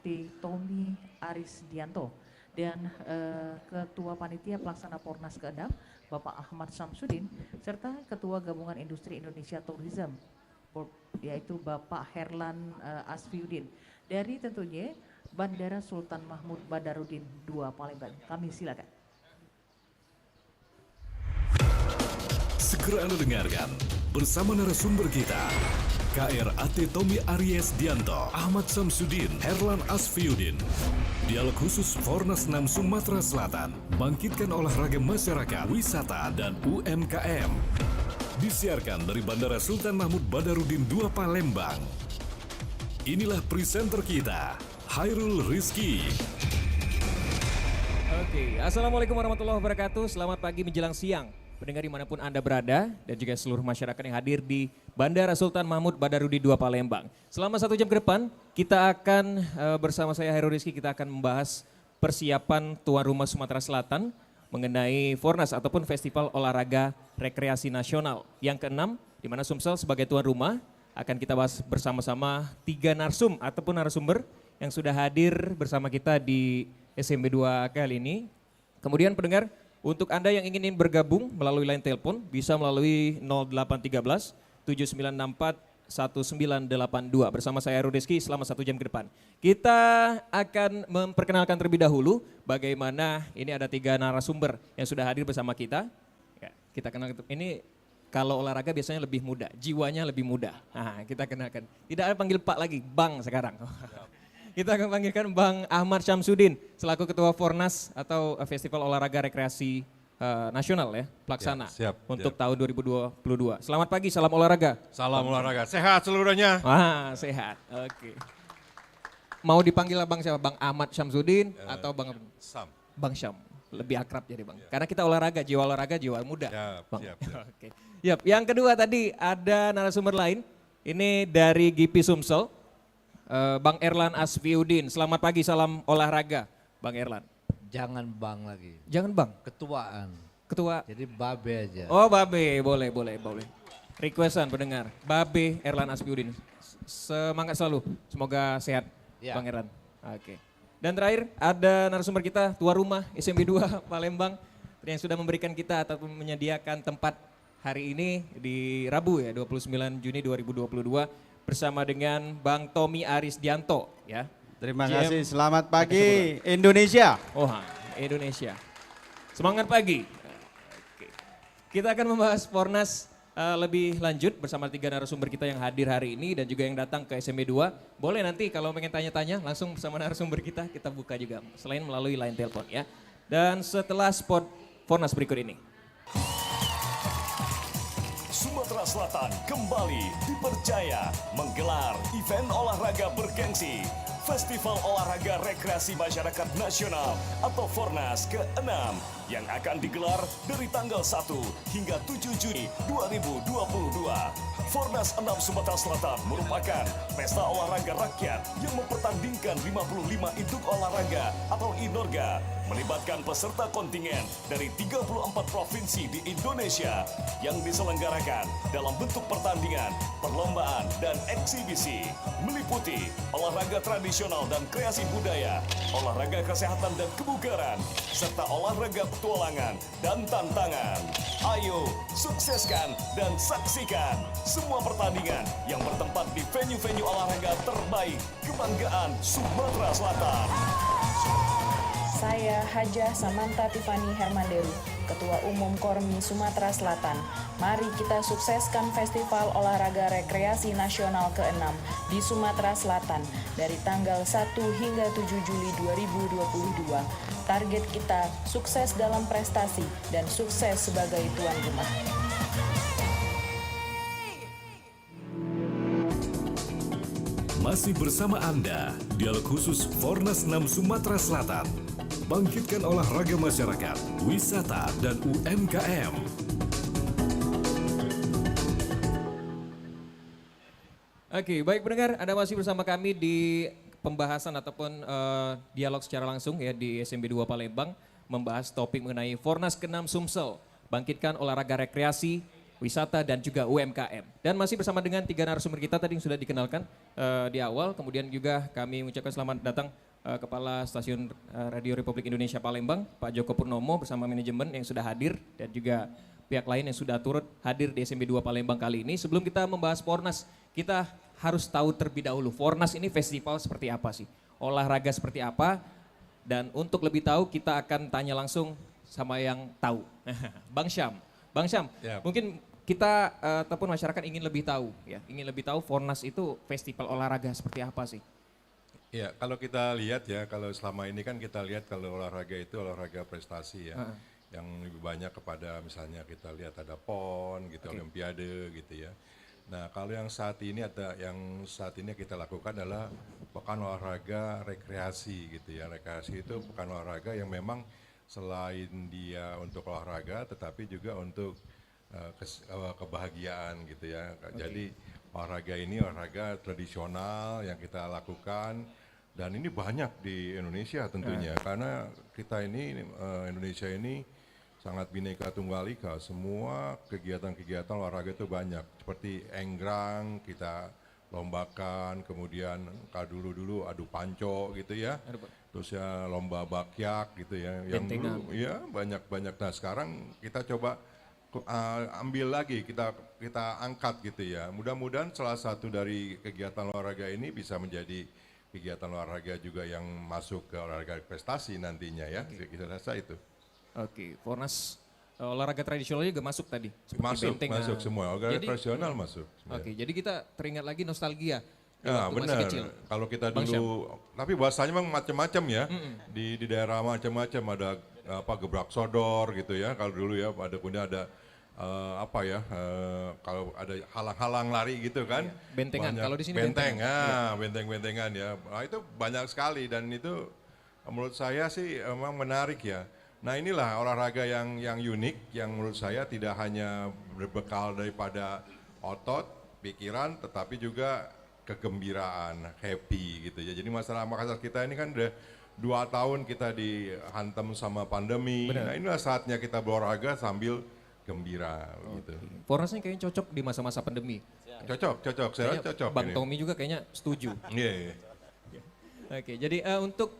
AT Tommy Arisdianto dan Ketua Panitia Pelaksana Pornas ke-6 Bapak Ahmad Samsudin serta Ketua Gabungan Industri Indonesia Tourism yaitu Bapak Herlan Asfiuddin dari tentunya Bandara Sultan Mahmud Badarudin II Palembang. Kami silakan. Segera Anda dengarkan bersama narasumber kita KRAT Tommy Arisdianto, Ahmad Samsudin, Herlan Asfiuddin. Dialog khusus Fornas 6 Sumatera Selatan, bangkitkan olahraga masyarakat, wisata, dan UMKM. Disiarkan dari Bandara Sultan Mahmud Badarudin II Palembang. Inilah presenter kita, Hairul Rizky. Oke, Assalamualaikum warahmatullahi wabarakatuh. Selamat pagi menjelang siang. Pendengar dimanapun Anda berada dan juga seluruh masyarakat yang hadir di Bandara Sultan Mahmud Badarudin II Palembang. Selama 1 jam ke depan kita akan bersama saya Hairul Rizky kita akan membahas persiapan tuan rumah Sumatera Selatan mengenai Fornas ataupun Festival Olahraga Rekreasi Nasional yang ke-6 di mana Sumsel sebagai tuan rumah akan kita bahas bersama-sama 3 narsum ataupun narasumber yang sudah hadir bersama kita di SMB 2 kali ini. Kemudian pendengar, untuk Anda yang ingin bergabung melalui line telepon bisa melalui 0813 7964 1982 bersama saya Hairul Rizky selama 1 jam ke depan. Kita akan memperkenalkan terlebih dahulu bagaimana ini ada 3 narasumber yang sudah hadir bersama kita. Ya, kita kenal ini kalau olahraga biasanya lebih muda, jiwanya lebih muda. Nah, kita kenalkan. Tidak ada panggil Pak lagi, Bang sekarang. Kita akan panggilkan Bang Ahmad Samsudin selaku Ketua Fornas atau Festival Olahraga Rekreasi Nasional ya, pelaksana ya, siap, untuk siap. tahun 2022. Selamat pagi, salam olahraga. Salam olahraga, sehat seluruhnya. Wah, sehat. Oke. Mau dipanggil Bang siapa? Bang Ahmad Samsudin atau Bang Sam. Bang Syam? Lebih akrab jadi Bang. Karena kita olahraga, jiwa muda. Siap, Bang. siap. Oke. Yap, yang kedua tadi ada narasumber lain. Ini dari GP Sumsel. Bang Herlan Asfiuddin, selamat pagi, salam olahraga, Bang Herlan. Jangan bang lagi, Jangan Bang, ketuaan. Ketua. Jadi babe aja. Oh Babe, boleh. Requestan pendengar, Babe Herlan Asfiuddin. Semangat selalu, semoga sehat Ya. Bang Herlan. Oke. Dan terakhir ada narasumber kita, tuan rumah SMB 2 Palembang yang sudah memberikan kita ataupun menyediakan tempat hari ini di Rabu ya, 29 Juni 2022. Bersama dengan Bang Tommy Arisdianto ya. Terima GM. kasih, selamat pagi Indonesia. Oh, Indonesia. Semangat pagi. Oke. Kita akan membahas Fornas lebih lanjut bersama 3 narasumber kita yang hadir hari ini dan juga yang datang ke SMB 2. Boleh nanti kalau pengen tanya-tanya langsung bersama narasumber kita buka juga selain melalui line telepon ya. Dan setelah spot Fornas berikut ini. Sumatera Selatan kembali dipercaya menggelar event olahraga bergengsi Festival Olahraga Rekreasi Masyarakat Nasional atau Fornas ke-6 yang akan digelar dari tanggal 1 hingga 7 Juni 2022. Fornas 6 Sumatera Selatan merupakan pesta olahraga rakyat yang mempertandingkan 55 induk olahraga atau INORGA melibatkan peserta kontingen dari 34 provinsi di Indonesia yang diselenggarakan dalam bentuk pertandingan, perlombaan, dan eksibisi meliputi olahraga tradisional dan kreasi budaya, olahraga kesehatan dan kebugaran, serta olahraga petualangan dan tantangan. Ayo, sukseskan dan saksikan semua pertandingan yang bertempat di venue-venue olahraga terbaik kebanggaan Sumatera Selatan. Saya Hajah Samantha Tiffany Hermanderu, Ketua Umum Kormi Sumatera Selatan. Mari kita sukseskan Festival Olahraga Rekreasi Nasional ke-6 di Sumatera Selatan dari tanggal 1 hingga 7 Juli 2022. Target kita sukses dalam prestasi dan sukses sebagai tuan rumah. Masih bersama Anda, dialog khusus Fornas 6 Sumatera Selatan. Bangkitkan olahraga masyarakat, wisata, dan UMKM. Oke, baik pendengar, Anda masih bersama kami di pembahasan ataupun dialog secara langsung ya di SMB 2 Palembang membahas topik mengenai Fornas ke-6 Sumsel, bangkitkan olahraga rekreasi wisata, dan juga UMKM. Dan masih bersama dengan 3 narasumber kita tadi yang sudah dikenalkan di awal. Kemudian juga kami mengucapkan selamat datang Kepala Stasiun Radio Republik Indonesia Palembang, Pak Joko Purnomo bersama manajemen yang sudah hadir, dan juga pihak lain yang sudah turut hadir di SMB 2 Palembang kali ini. Sebelum kita membahas Fornas, kita harus tahu terlebih dahulu Fornas ini festival seperti apa sih? Olahraga seperti apa? Dan untuk lebih tahu kita akan tanya langsung sama yang tahu. Bang Syam. Bang Syam, Ya. mungkin kita ataupun masyarakat ingin lebih tahu Fornas itu festival olahraga seperti apa sih? Ya, kalau kita lihat ya, kalau selama ini kan kita lihat kalau olahraga itu olahraga prestasi ya. Yang lebih banyak kepada misalnya kita lihat ada PON gitu, Olimpiade gitu ya. Nah, kalau yang saat ini kita lakukan adalah pekan olahraga rekreasi gitu ya. Rekreasi itu pekan olahraga yang memang selain dia untuk olahraga tetapi juga untuk kebahagiaan gitu ya. Jadi olahraga ini olahraga tradisional yang kita lakukan, dan ini banyak di Indonesia tentunya karena kita ini Indonesia ini sangat bineka tunggal ika, semua kegiatan-kegiatan olahraga itu banyak, seperti enggrang kita lombakan, kemudian kalau dulu adu panco gitu ya, terus ya lomba bakyak gitu ya, yang Bentengan. dulu ya banyak. Nah sekarang kita coba ambil lagi, kita angkat gitu ya. Mudah-mudahan salah satu dari kegiatan olahraga ini bisa menjadi kegiatan olahraga juga yang masuk ke olahraga prestasi nantinya ya. Kita rasa itu. Oke, Fornas olahraga tradisional juga masuk tadi. Seperti Masuk bentengan. semua. Olahraga Jadi- tradisional masuk. Oke, jadi kita teringat lagi nostalgia. di Ya waktu masih benar. kecil. Kalau kita Bang dulu, tapi bahasanya memang macam-macam ya. Di daerah macam-macam, ada gebrak sodor gitu ya. Kalau dulu ya kemudian ada kalau ada halang-halang lari gitu kan. Bentengan, Banyak. kalau di sini benteng, bentengan. benteng-bentengan ya. Nah, itu banyak sekali dan itu menurut saya sih memang menarik ya. Nah inilah olahraga yang unik, yang menurut saya tidak hanya berbekal daripada otot, pikiran, tetapi juga kegembiraan, happy gitu ya. Jadi masalah Makassar kita ini kan udah 2 tahun kita dihantam sama pandemi. Nah inilah saatnya kita berolahraga sambil gembira gitu. Fornas ini kayaknya cocok di masa-masa pandemi. Cocok, saya rasa cocok Bang ini. Tommy juga kayaknya setuju. Iya. Oke, jadi untuk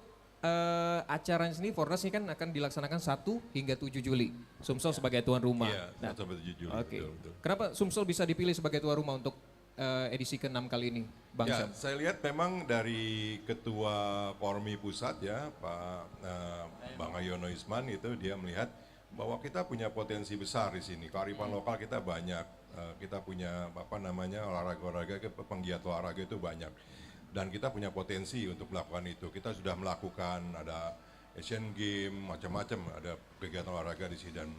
acaranya sendiri Fornas ini kan akan dilaksanakan 1 hingga 7 Juli. Sumsel sebagai tuan rumah. Iya, Nah, 7 Juli. oke. Betul. Kenapa Sumsel bisa dipilih sebagai tuan rumah untuk edisi ke-6 kali ini, Bang Ya, Syam? saya lihat memang dari Ketua Kormi Pusat ya, Pak Bang Ayono Isman itu dia melihat bahwa kita punya potensi besar di sini. Kearifan lokal kita banyak, kita punya olahraga-olahraga, penggiat olahraga itu banyak. Dan kita punya potensi untuk melakukan itu. Kita sudah melakukan ada Asian Games, macam-macam, ada kegiatan olahraga di sini dan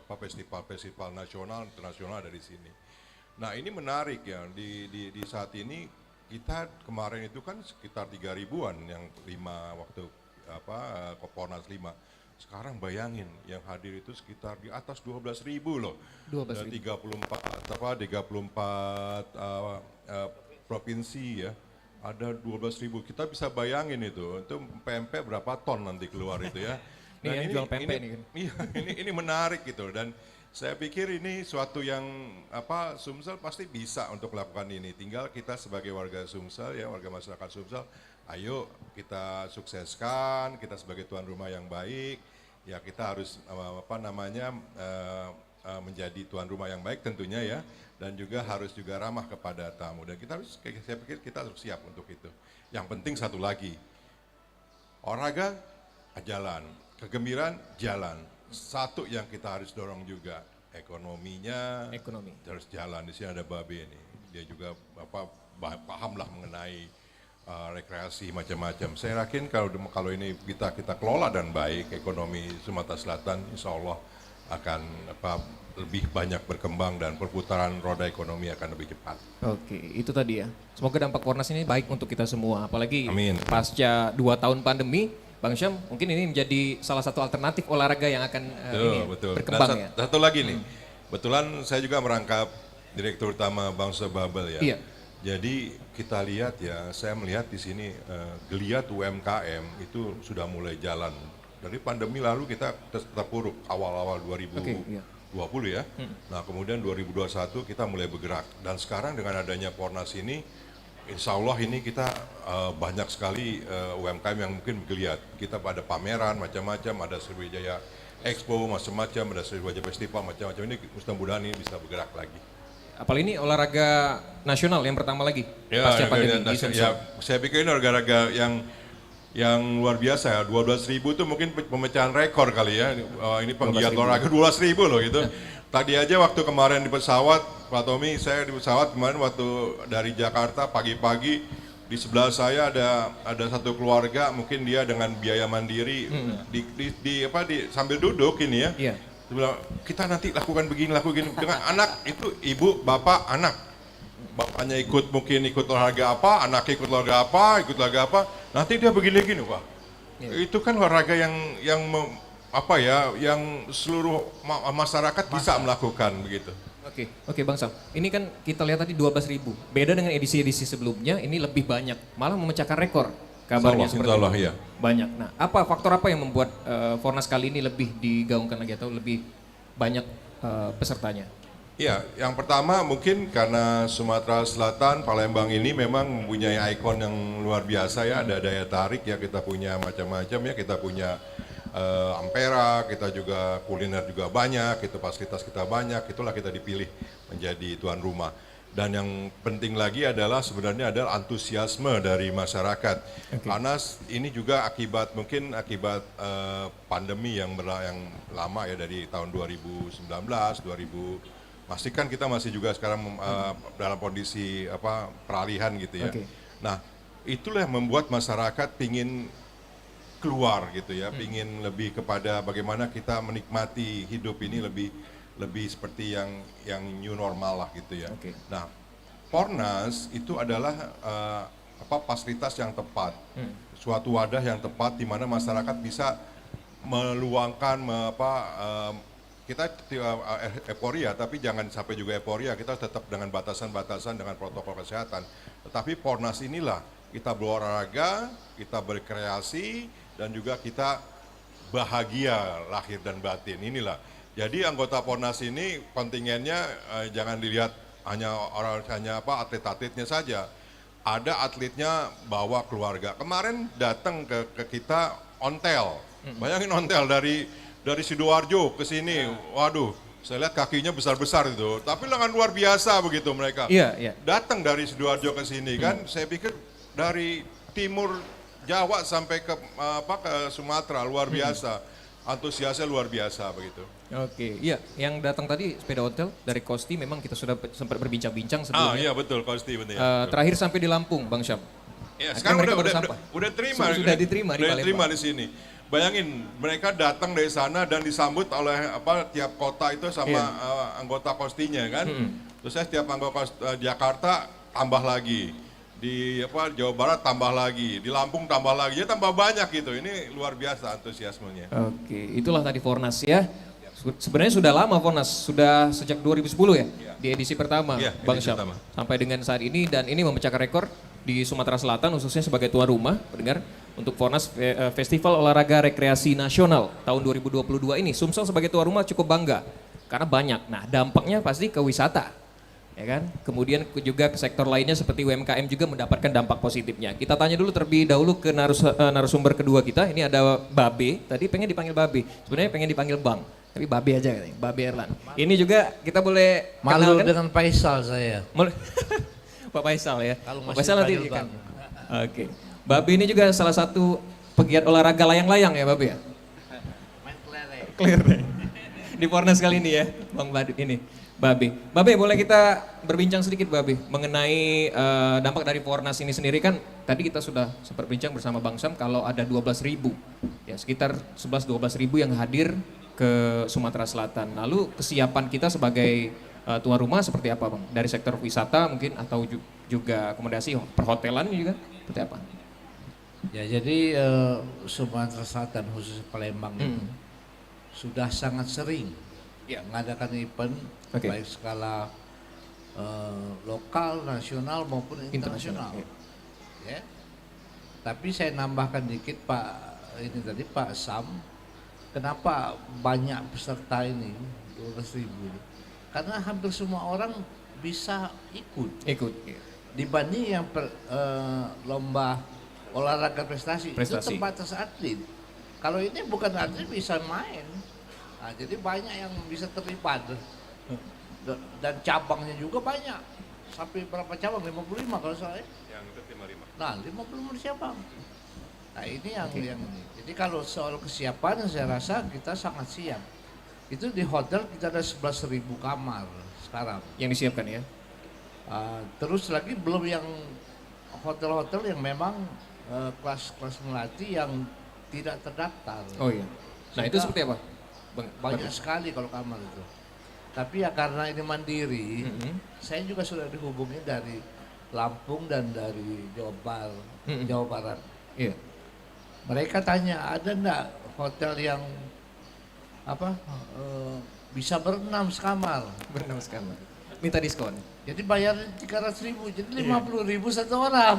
festival-festival nasional, internasional dari sini. Nah ini menarik ya, di saat ini kita kemarin itu kan sekitar 3.000-an yang 5 waktu Fornas 5. Sekarang bayangin yang hadir itu sekitar di atas 12.000 loh. 12.000. 34 provinsi ya. Ada 12.000. Kita bisa bayangin itu pempek berapa ton nanti keluar itu ya. Nih yang jual pempek nih kan. Iya, ini menarik gitu dan saya pikir ini suatu yang Sumsel pasti bisa untuk melakukan ini. Tinggal kita sebagai warga Sumsel ya, warga masyarakat Sumsel, ayo kita sukseskan, kita sebagai tuan rumah yang baik, ya kita harus menjadi tuan rumah yang baik tentunya ya, dan juga harus juga ramah kepada tamu. Dan saya pikir kita harus siap untuk itu. Yang penting satu lagi, olahraga jalan, kegembiraan jalan. Satu yang kita harus dorong juga, ekonominya Ekonomi. harus jalan. Di sini ada Babe nih, dia juga pahamlah mengenai rekreasi macam-macam. Saya yakin kalau ini kita kelola dan baik, ekonomi Sumatera Selatan insya Allah akan lebih banyak berkembang dan perputaran roda ekonomi akan lebih cepat. Oke, itu tadi ya. Semoga dampak Fornas ini baik untuk kita semua. Apalagi Amin. pasca 2 tahun pandemi, Bang Syam, mungkin ini menjadi salah satu alternatif olahraga yang akan Betul. berkembang Dan ya. satu lagi nih, kebetulan saya juga merangkap Direktur Utama Bangsa Babel ya. Iya. Jadi kita lihat ya, saya melihat di sini geliat UMKM itu sudah mulai jalan. Dari pandemi lalu kita terpuruk awal-awal 2020 2020 ya. Nah kemudian 2021 kita mulai bergerak dan sekarang dengan adanya Pornas ini, insya Allah ini kita banyak sekali UMKM yang mungkin bergeliat. Kita pada pameran macam-macam, ada Sriwijaya Expo macam-macam, ada Sriwijaya Festival macam-macam, ini mudah-mudahan ini bisa bergerak lagi. Apalagi ini olahraga nasional yang pertama lagi Ya, pasca pandemi di Sumsel. ya, saya pikir ini olahraga yang luar biasa ya. 12.000 itu mungkin pemecahan rekor kali ya. Ini penggiat olahraga 12.000 loh gitu. Tadi aja waktu kemarin di pesawat, Pak Tommy, saya di pesawat kemarin waktu dari Jakarta pagi-pagi, di sebelah saya ada satu keluarga, mungkin dia dengan biaya mandiri sambil duduk ini ya. Iya. Dia bilang, kita nanti lakukan begini dengan anak itu, ibu, bapak, anak. Bapaknya ikut olahraga apa, anaknya ikut olahraga apa, nanti dia begini-gini, wah. Itu kan olahraga yang seluruh masyarakat bisa melakukan begitu. Oke Bang Sam. Ini kan kita lihat tadi 12.000. Beda dengan edisi-edisi sebelumnya, ini lebih banyak, malah memecahkan rekor. Kabarnya seperti Insya Allah, itu. iya. Banyak. Nah, faktor apa yang membuat Fornas kali ini lebih digaungkan lagi atau lebih banyak pesertanya? Ya, yang pertama mungkin karena Sumatera Selatan, Palembang ini memang mempunyai ikon yang luar biasa ya, ada daya tarik ya, kita punya macam-macam ya, kita punya Ampera, kita juga kuliner juga banyak, itu fasilitas kita banyak, itulah kita dipilih menjadi tuan rumah. Dan yang penting lagi adalah sebenarnya adalah antusiasme dari masyarakat. Karena ini juga akibat pandemi yang lama ya, dari tahun 2019, masih kan kita masih juga sekarang dalam kondisi peralihan gitu ya. Nah, itulah yang membuat masyarakat pingin keluar gitu ya, pingin lebih kepada bagaimana kita menikmati hidup ini lebih seperti yang new normal lah gitu ya. Nah, Pornas itu adalah fasilitas yang tepat, suatu wadah yang tepat di mana masyarakat bisa meluangkan kita euforia, tapi jangan sampai juga euforia, kita tetap dengan batasan-batasan dengan protokol kesehatan. Tetapi Pornas inilah kita berolahraga, kita berkreasi, dan juga kita bahagia lahir dan batin, inilah. Jadi anggota Pornas ini kontingennya jangan dilihat hanya atlet-atletnya saja. Ada atletnya bawa keluarga. Kemarin datang ke kita ontel. Bayangin ontel dari Sidoarjo ke sini. Waduh, saya lihat kakinya besar-besar itu. Tapi lengan luar biasa begitu mereka. Iya. Datang dari Sidoarjo ke sini kan. Saya pikir dari timur Jawa sampai ke Sumatera luar biasa. Antusiasnya luar biasa begitu. Iya, yang datang tadi sepeda hotel dari Kosti memang kita sudah sempat berbincang-bincang sebelumnya. Iya betul, Kosti betul ya. Terakhir sampai di Lampung, Bang Syam. Ya, sekarang udah diterima di sini. Bayangin, mereka datang dari sana dan disambut oleh tiap kota itu sama anggota Kostinya kan. Terus saya setiap anggota Jakarta tambah lagi. Di Jawa Barat tambah lagi, di Lampung tambah lagi, ya tambah banyak gitu. Ini luar biasa antusiasmenya. Itulah tadi Fornas ya. Sebenarnya sudah lama Fornas, sudah sejak 2010 ya, di edisi pertama, Bang Syam. Sampai dengan saat ini, dan ini memecahkan rekor di Sumatera Selatan, khususnya sebagai tuan rumah, pendengar, untuk Fornas Festival Olahraga Rekreasi Nasional tahun 2022 ini. Sumsel sebagai tuan rumah cukup bangga, karena banyak. Nah, dampaknya pasti ke wisata. Ya kan? Kemudian juga ke sektor lainnya seperti UMKM juga mendapatkan dampak positifnya. Kita tanya dulu terlebih dahulu ke narasumber kedua kita. Ini ada Babe, tadi pengen dipanggil Babe. Sebenarnya pengen dipanggil Bang, tapi Babe aja katanya, Babe Erlan. Ini juga kita boleh Malu kenalkan? dengan Faisal saya. Pak Faisal ya. Kalau Pak masih Faisal nanti dipanggil kan. Bang. Oke. Babe ini juga salah satu pegiat olahraga layang-layang ya Babe ya? Main kelereng. Kelereng. Di Pornas kali ini ya, Bang Badut ini. Babe, boleh kita berbincang sedikit Babe mengenai dampak dari Pornas ini sendiri. Kan tadi kita sudah sempat berbincang bersama Bang Sam kalau ada 12.000, ya sekitar 11-12.000 yang hadir ke Sumatera Selatan. Lalu kesiapan kita sebagai tuan rumah seperti apa Bang? Dari sektor wisata mungkin atau juga akomodasi perhotelan juga seperti apa? Ya jadi Sumatera Selatan khusus Palembang itu sudah sangat sering mengadakan event baik skala lokal, nasional maupun internasional. Tapi saya nambahkan dikit Pak Sam, kenapa banyak peserta ini 12.000 ini? Karena hampir semua orang bisa ikut. Ikut. Iya. Dibanding yang lomba olahraga prestasi itu Prestasi. terbatas atlet. Kalau ini bukan atlet bisa main. Nah, jadi banyak yang bisa terlibat. Dan cabangnya juga banyak. Sampai berapa cabang? 55 kalau saya. Yang itu 55. Nah, 55 cabang. Nah, ini yang ini. Jadi kalau soal kesiapan saya rasa kita sangat siap. Itu di hotel kita ada 11.000 kamar sekarang. Yang disiapkan ya. Terus lagi belum yang hotel-hotel yang memang kelas-kelas melati yang tidak terdaftar. Oh iya. Nah itu Sehingga seperti apa? Bang, banyak sekali kalau kamar itu. Tapi ya karena ini mandiri, Mhm. saya juga sudah dihubungi dari Lampung dan dari Mhm. Jawa Barat. Iya. Mereka tanya ada enggak hotel yang bisa berenam sekamar. Berenam sekamar. Minta diskon. Jadi bayar 300.000, jadi 50.000 satu orang.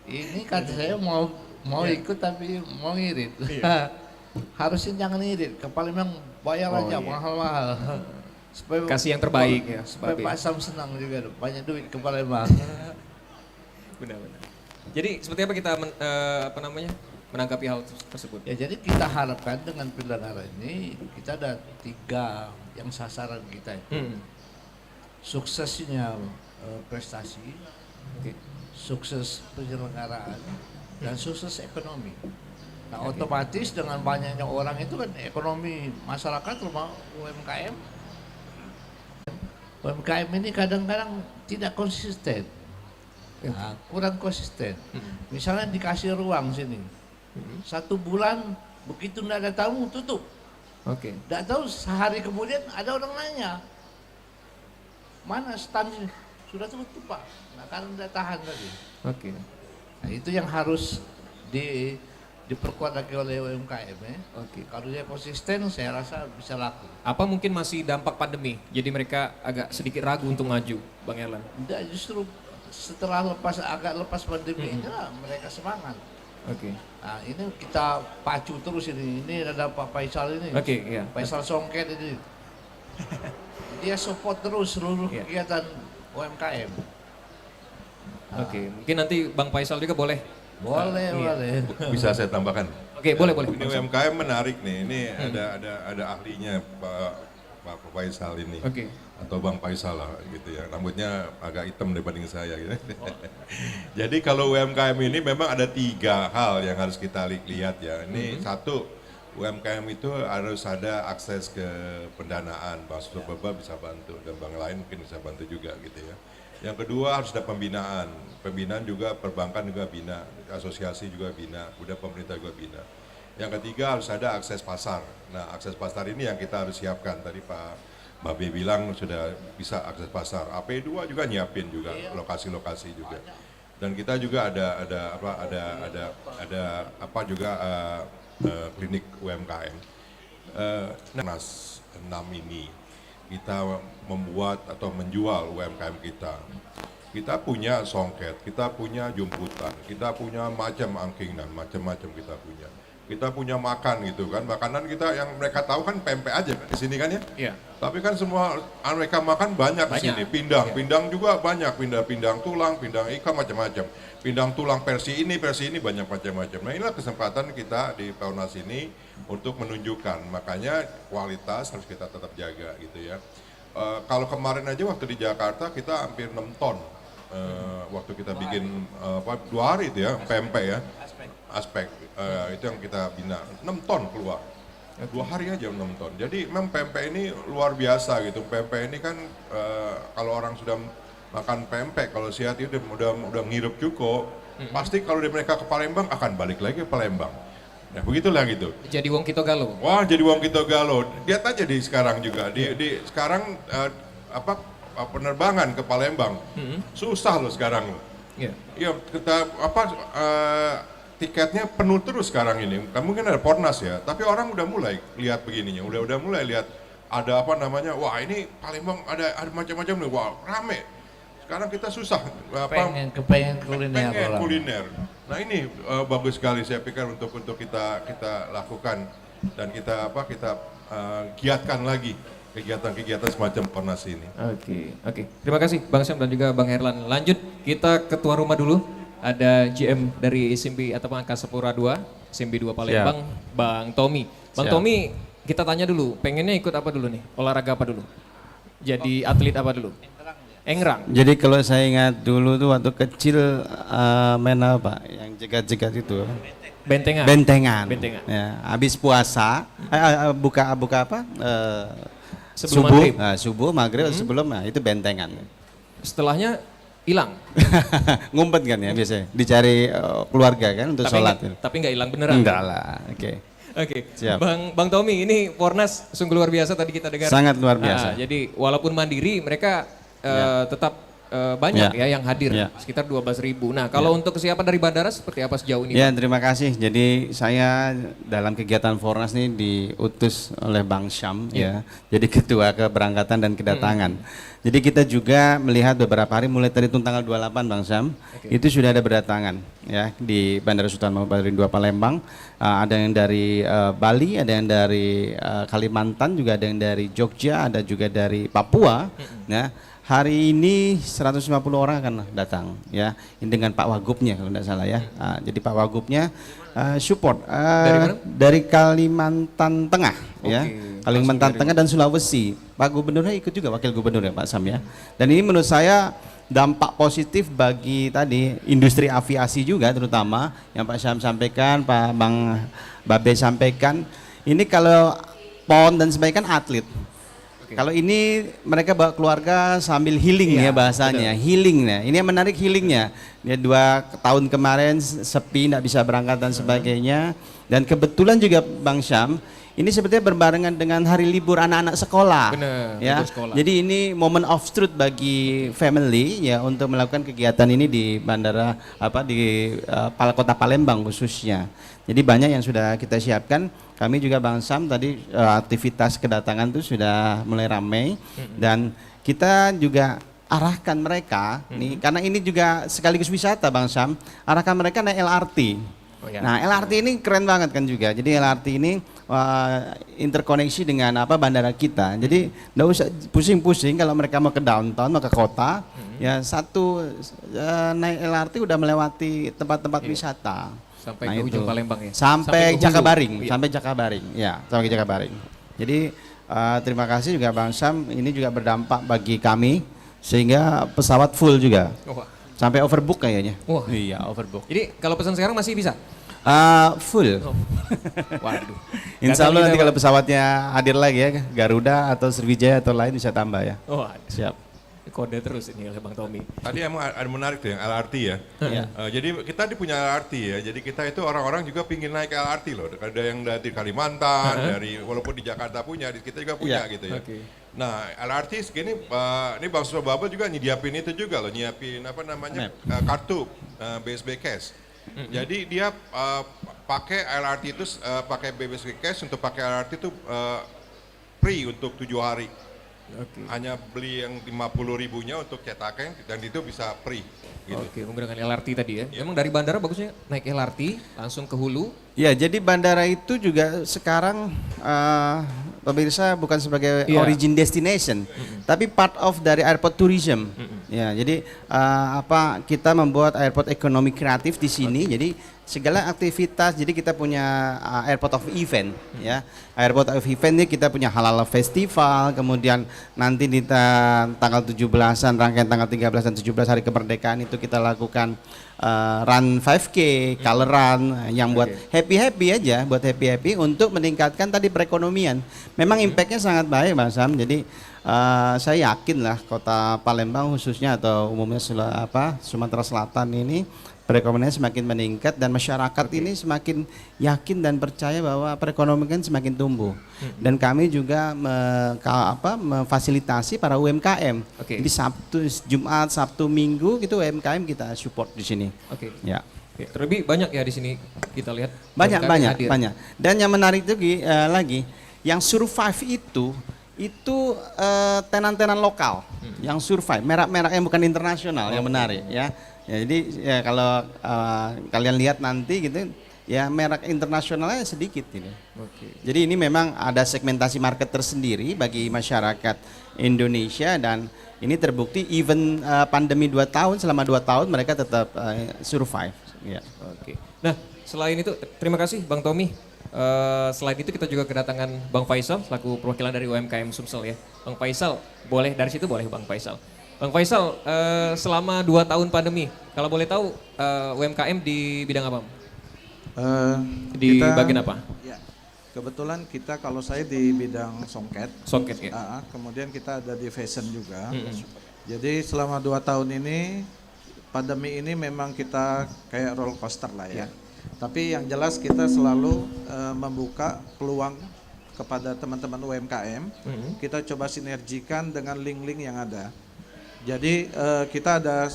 Ini kata saya mau ikut tapi mau ngirit. Harusnya jangan ngirit, ke Palembang bayar Oh, aja iya. mahal-mahal. Supaya Kasih yang terbaik ya, Supaya Pak Pak Sam senang juga, banyak duit ke Palembang. Benar-benar. Jadi seperti apa kita menanggapi hal tersebut? Ya jadi kita harapkan dengan pilihan arah ini kita ada 3 yang sasaran kita itu. Suksesnya prestasi, Oke. sukses penyelenggaraan, dan sukses ekonomi. Nah otomatis dengan banyaknya orang itu kan ekonomi masyarakat rumah UMKM. UMKM ini kadang-kadang tidak konsisten. Nah, kurang konsisten. Misalnya dikasih ruang sini. 1 bulan begitu tidak ada tamu tutup. Oke. Tidak tahu sehari kemudian ada orang nanya. Mana stand ini? Sudah tutup Pak. Nah karena tidak tahan lagi. Oke. Nah, itu yang harus diperkuat lagi oleh UMKM ya. Oke. Kalau dia konsisten saya rasa bisa laku. Apa mungkin masih dampak pandemi? Jadi mereka agak sedikit ragu untuk maju, Bang Erlan. Tidak, justru setelah agak lepas pandemi inilah mereka semangat. Oke. Nah ini kita pacu terus ini. Ini ada Pak Faisal ini. Oke, iya. Faisal Songket ini. Dia support terus seluruh Iya. kegiatan UMKM. Oke, mungkin nanti Bang Faisal juga boleh. Boleh, boleh. Bisa saya tambahkan? Oke, boleh. Ini UMKM menarik nih. Ini ada ahlinya Pak Faisal ini. Oke. Atau Bang Faisal lah gitu ya. Rambutnya agak hitam dibanding saya gitu. Jadi kalau UMKM ini memang ada 3 hal yang harus kita lihat ya. Ini satu, UMKM itu harus ada akses ke pendanaan. Bang Surbaba bisa bantu dan bank lain mungkin bisa bantu juga gitu ya. Yang kedua harus ada pembinaan. Pembinaan juga perbankan juga bina, asosiasi juga bina, udah pemerintah juga bina. Yang ketiga harus ada akses pasar. Nah, akses pasar ini yang kita harus siapkan. Tadi Pak Babe bilang sudah bisa akses pasar. AP2 juga nyiapin juga lokasi-lokasi juga. Dan kita juga ada klinik UMKM. Nas 6 ini kita membuat atau menjual UMKM kita. Kita punya songket, kita punya jumputan, kita punya macam angkingan, macam-macam kita punya. Kita punya makan gitu kan, makanan kita yang mereka tahu kan pempek aja kan di sini kan ya. Iya. Tapi kan semua mereka makan banyak di sini, pindang juga banyak, pindang tulang, pindang ikan macam-macam. Pindang tulang versi ini banyak macam-macam. Nah inilah kesempatan kita di Peornas ini untuk menunjukkan, makanya kualitas harus kita tetap jaga gitu ya. Kalau kemarin aja waktu di Jakarta kita hampir 6 ton. Waktu kita bikin 2 hari itu ya, pempek ya. Aspek itu yang kita bina, 6 ton keluar. 2 hari aja 6 ton. Jadi memang pempek ini luar biasa gitu. Pempek ini kan kalau orang sudah makan pempek, kalau sehat itu udah ngirup cukup, pasti kalau mereka ke Palembang akan balik lagi ke Palembang. Nah begitulah gitu. Jadi wong kita galuh. Wah jadi wong kita galuh. Lihat aja di sekarang juga. Di sekarang penerbangan ke Palembang susah loh sekarang. Iya. Iya kita tiketnya penuh terus sekarang ini. Mungkin ada Pornas ya, tapi orang udah mulai lihat begininya, udah mulai lihat ada wah ini Palembang ada macam-macam nih, wah rame. Sekarang kita susah Kepengen kuliner. kuliner. Nah ini bagus sekali saya pikir untuk kita lakukan dan kita giatkan lagi kegiatan-kegiatan semacam Pornas ini. Oke. Terima kasih Bang Syam dan juga Bang Herlan. Lanjut kita ke tuan rumah dulu. Ada GM dari SIMB atau Angkasa Pura II, SIMB 2 Palembang, Bang Tommy. Bang Siap. Tommy, kita tanya dulu, pengennya ikut apa dulu nih? Olahraga apa dulu? Jadi atlet apa dulu? Engrang. Jadi kalau saya ingat dulu tuh waktu kecil main apa? Yang jegat-jegat itu. Bentengan. Bentengan. Bentengan. Ya, habis puasa, buka apa? Sebelum subuh, maghrib. subuh, maghrib sebelum, itu bentengan. Setelahnya hilang. Ngumpet kan ya biasanya, dicari keluarga kan untuk sholat. Tapi nggak hilang beneran. Enggak lah, oke. Oke, Siap. Bang Tommy, ini Pornas sungguh luar biasa tadi kita dengar. Sangat luar biasa. Jadi walaupun mandiri, mereka tetap banyak ya yang hadir, sekitar 12.000. Nah, kalau untuk kesiapan dari bandara seperti apa sejauh ini? Ya, Bang? terima kasih. Jadi saya dalam kegiatan Fornas ini diutus oleh Bang Syam ya. Jadi ketua keberangkatan dan kedatangan. Jadi kita juga melihat beberapa hari mulai terhitung tanggal 28 Bang Syam, itu sudah ada berdatangan ya di Bandara Sultan Mahmud Badarudin II Palembang. Ada yang dari Bali, ada yang dari Kalimantan, juga ada yang dari Jogja, ada juga dari Papua. Ya. Hari ini 150 orang akan datang ya, ini dengan Pak Wagubnya kalau tidak salah ya. Jadi Pak Wagubnya support Dari mana? dari Kalimantan Tengah ya, Kalimantan Tengah dan Sulawesi. Pak Gubernurnya ikut juga, Wakil Gubernur ya Pak Sam ya. Dan ini menurut saya dampak positif bagi tadi industri aviasi juga, terutama yang Pak Sam sampaikan, Pak Bang Babe sampaikan. Ini kalau PON dan sebagainya kan atlet. Kalau ini mereka bawa keluarga sambil healing ya bahasanya, healingnya. Ini yang menarik healingnya. Dia 2 tahun kemarin sepi, tidak bisa berangkat dan sebagainya. Dan kebetulan juga Bang Syam, ini sepertinya berbarengan dengan hari libur anak-anak sekolah. Benar, Ya. libur sekolah. Jadi ini moment of truth bagi family ya untuk melakukan kegiatan ini di bandara di kota Palembang khususnya. Jadi banyak yang sudah kita siapkan. Kami juga Bang Sam tadi aktivitas kedatangan itu sudah mulai ramai dan kita juga arahkan mereka nih karena ini juga sekaligus wisata Bang Sam, arahkan mereka naik LRT. Nah, LRT ini keren banget kan juga. Jadi LRT ini interkoneksi dengan bandara kita. Jadi enggak usah pusing-pusing kalau mereka mau ke downtown, mau ke kota, ya naik LRT udah melewati tempat-tempat wisata. Sampai ke ujung Palembang ya? Sampai ke hulu. Jakabaring, Iya. sampai Jakabaring, ya, sampai Jakabaring. Jadi terima kasih juga Bang Sam, ini juga berdampak bagi kami sehingga pesawat full juga, Wah. sampai overbook kayaknya. Wah. Iya, overbook. Jadi kalau pesan sekarang masih bisa? Full. Waduh. Insya Allah Gatal nanti kita, kalau pesawatnya hadir lagi ya, Garuda atau Sriwijaya atau lain bisa tambah ya. Waduh. Siap. Kode terus ini oleh Bang Tommy. Tadi emang ada menarik tuh yang LRT ya. Jadi kita punya LRT ya. Jadi kita itu orang-orang juga pingin naik LRT loh. Ada yang dari Kalimantan, dari walaupun di Jakarta punya, di kita juga punya gitu ya. Nah LRT segini, ini Bang Surabaya juga nyiapin itu juga loh, nyiapin kartu BSB Cash. Jadi dia pakai LRT itu pakai BSB Cash untuk pakai LRT itu free untuk 7 hari. Hanya beli yang 50.000-nya untuk cetakan dan itu bisa free. Gitu. Oke, menggunakan LRT tadi ya. Memang dari bandara bagusnya naik LRT langsung ke hulu. Ya, jadi bandara itu juga sekarang pemirsa bukan sebagai origin destination, tapi part of dari airport tourism. Ya, jadi kita membuat airport ekonomi kreatif di sini. Jadi segala aktivitas, jadi kita punya airport of event, ya. Airport of event ini kita punya halal festival, kemudian nanti di tanggal 17-an, rangkaian tanggal 13 dan 17 hari kemerdekaan itu kita lakukan run 5K, color run yang buat happy-happy aja, buat happy-happy untuk meningkatkan tadi perekonomian. Memang impactnya sangat baik Mas Sam, jadi saya yakin lah kota Palembang khususnya atau umumnya Sumatera Selatan ini perekonomian semakin meningkat dan masyarakat ini semakin yakin dan percaya bahwa perekonomian semakin tumbuh. Dan kami juga memfasilitasi para UMKM. Jadi Jumat, Sabtu, Minggu itu UMKM kita support di sini. Ya. Terlebih banyak ya di sini kita lihat. Banyak. Hadir. Dan yang menarik itu lagi, yang survive itu tenan-tenan lokal yang survive, merek-merek yang bukan internasional yang menarik ya. Ya, jadi ya kalau kalian lihat nanti gitu ya merek internasionalnya sedikit ini. Oke. Jadi ini memang ada segmentasi market tersendiri bagi masyarakat Indonesia, dan ini terbukti even pandemi 2 tahun, selama 2 tahun mereka tetap survive. Ya. Oke. Nah, selain itu terima kasih Bang Tommy. Selain itu kita juga kedatangan Bang Faisal selaku perwakilan dari UMKM Sumsel ya. Bang Faisal, boleh dari situ boleh Bang Faisal. Bang Faisal, selama 2 tahun pandemi, kalau boleh tahu UMKM di bidang apa? Di bagian apa? Ya, kebetulan kita kalau saya di bidang songket. Songket ya. Kemudian kita ada di fashion juga. Jadi selama 2 tahun ini pandemi ini memang kita kayak roller coaster lah ya. Tapi yang jelas kita selalu membuka peluang kepada teman-teman UMKM. Kita coba sinergikan dengan link-link yang ada. Jadi kita ada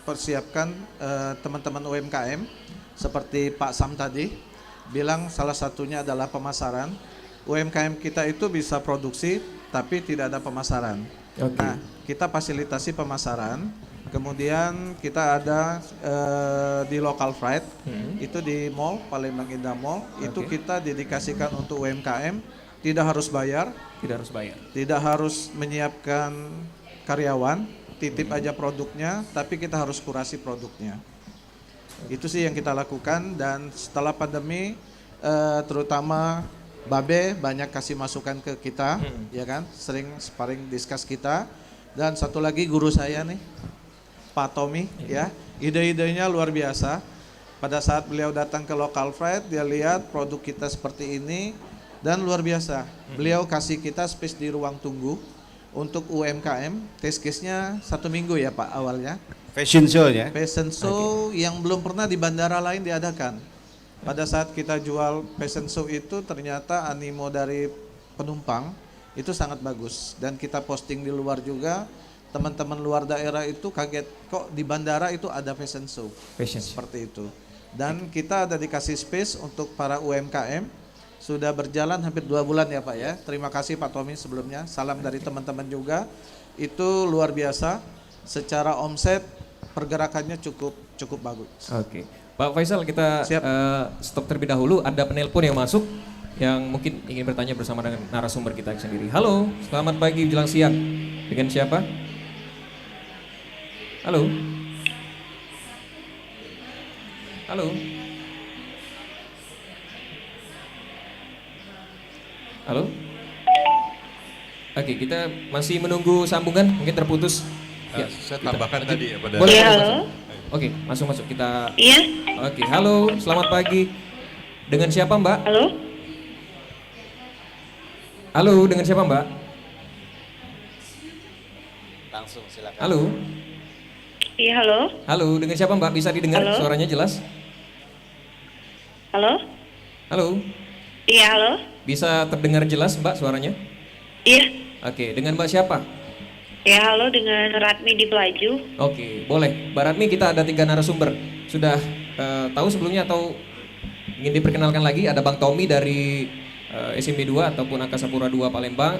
persiapkan teman-teman UMKM seperti Pak Sam tadi bilang, salah satunya adalah pemasaran. UMKM kita itu bisa produksi tapi tidak ada pemasaran. Nah, kita fasilitasi pemasaran. Kemudian kita ada di local freight, itu di mall, Palembang Indah Mall, itu kita dedikasikan untuk UMKM, tidak harus bayar, tidak harus menyiapkan karyawan, titip aja produknya, tapi kita harus kurasi produknya. Itu sih yang kita lakukan, dan setelah pandemi, terutama Babe banyak kasih masukan ke kita, ya kan, sering sparring discuss kita, dan satu lagi guru saya nih, Pak Tommy, ya, ide-idenya luar biasa. Pada saat beliau datang ke local freight, dia lihat produk kita seperti ini dan luar biasa. Beliau kasih kita space di ruang tunggu untuk UMKM. Test case-nya 1 minggu ya Pak awalnya. Fashion show ya. Fashion show yang belum pernah di bandara lain diadakan. Pada saat kita jual fashion show itu ternyata animo dari penumpang itu sangat bagus, dan kita posting di luar juga. Teman-teman luar daerah itu kaget, kok di bandara itu ada fashion show. Seperti itu. Dan kita ada dikasih space untuk para UMKM. Sudah berjalan hampir 2 bulan ya Pak ya. Terima kasih Pak Tommy sebelumnya. Salam dari teman-teman juga. Itu luar biasa. Secara omset pergerakannya cukup bagus. Oke. Pak Faisal, kita stop terlebih dahulu. Ada penelpon yang masuk yang mungkin ingin bertanya bersama dengan narasumber kita sendiri. Halo, selamat pagi menjelang siang. Dengan siapa? Halo. Halo. Halo. Oke, kita masih menunggu sambungan, mungkin terputus. Ya, Saya tambahkan tadi ya pada. Boleh, Iya, masuk. halo. Oke, masuk kita. Iya, Oke, halo, selamat pagi. Dengan siapa Mbak? halo. Halo, dengan siapa Mbak? Langsung silakan. Halo. Iya, halo. Halo, dengan siapa Mbak? Bisa didengar Halo? suaranya jelas? Halo. Halo. Iya, halo. Bisa terdengar jelas Mbak suaranya? Iya. Oke, dengan Mbak siapa? Ya, halo, dengan Ratmi di Pelaju. Oke, boleh. Mbak Ratmi, kita ada 3 narasumber. Sudah tahu sebelumnya atau ingin diperkenalkan lagi? Ada Bang Tommy dari SMB 2 ataupun Angkasa Pura 2 Palembang.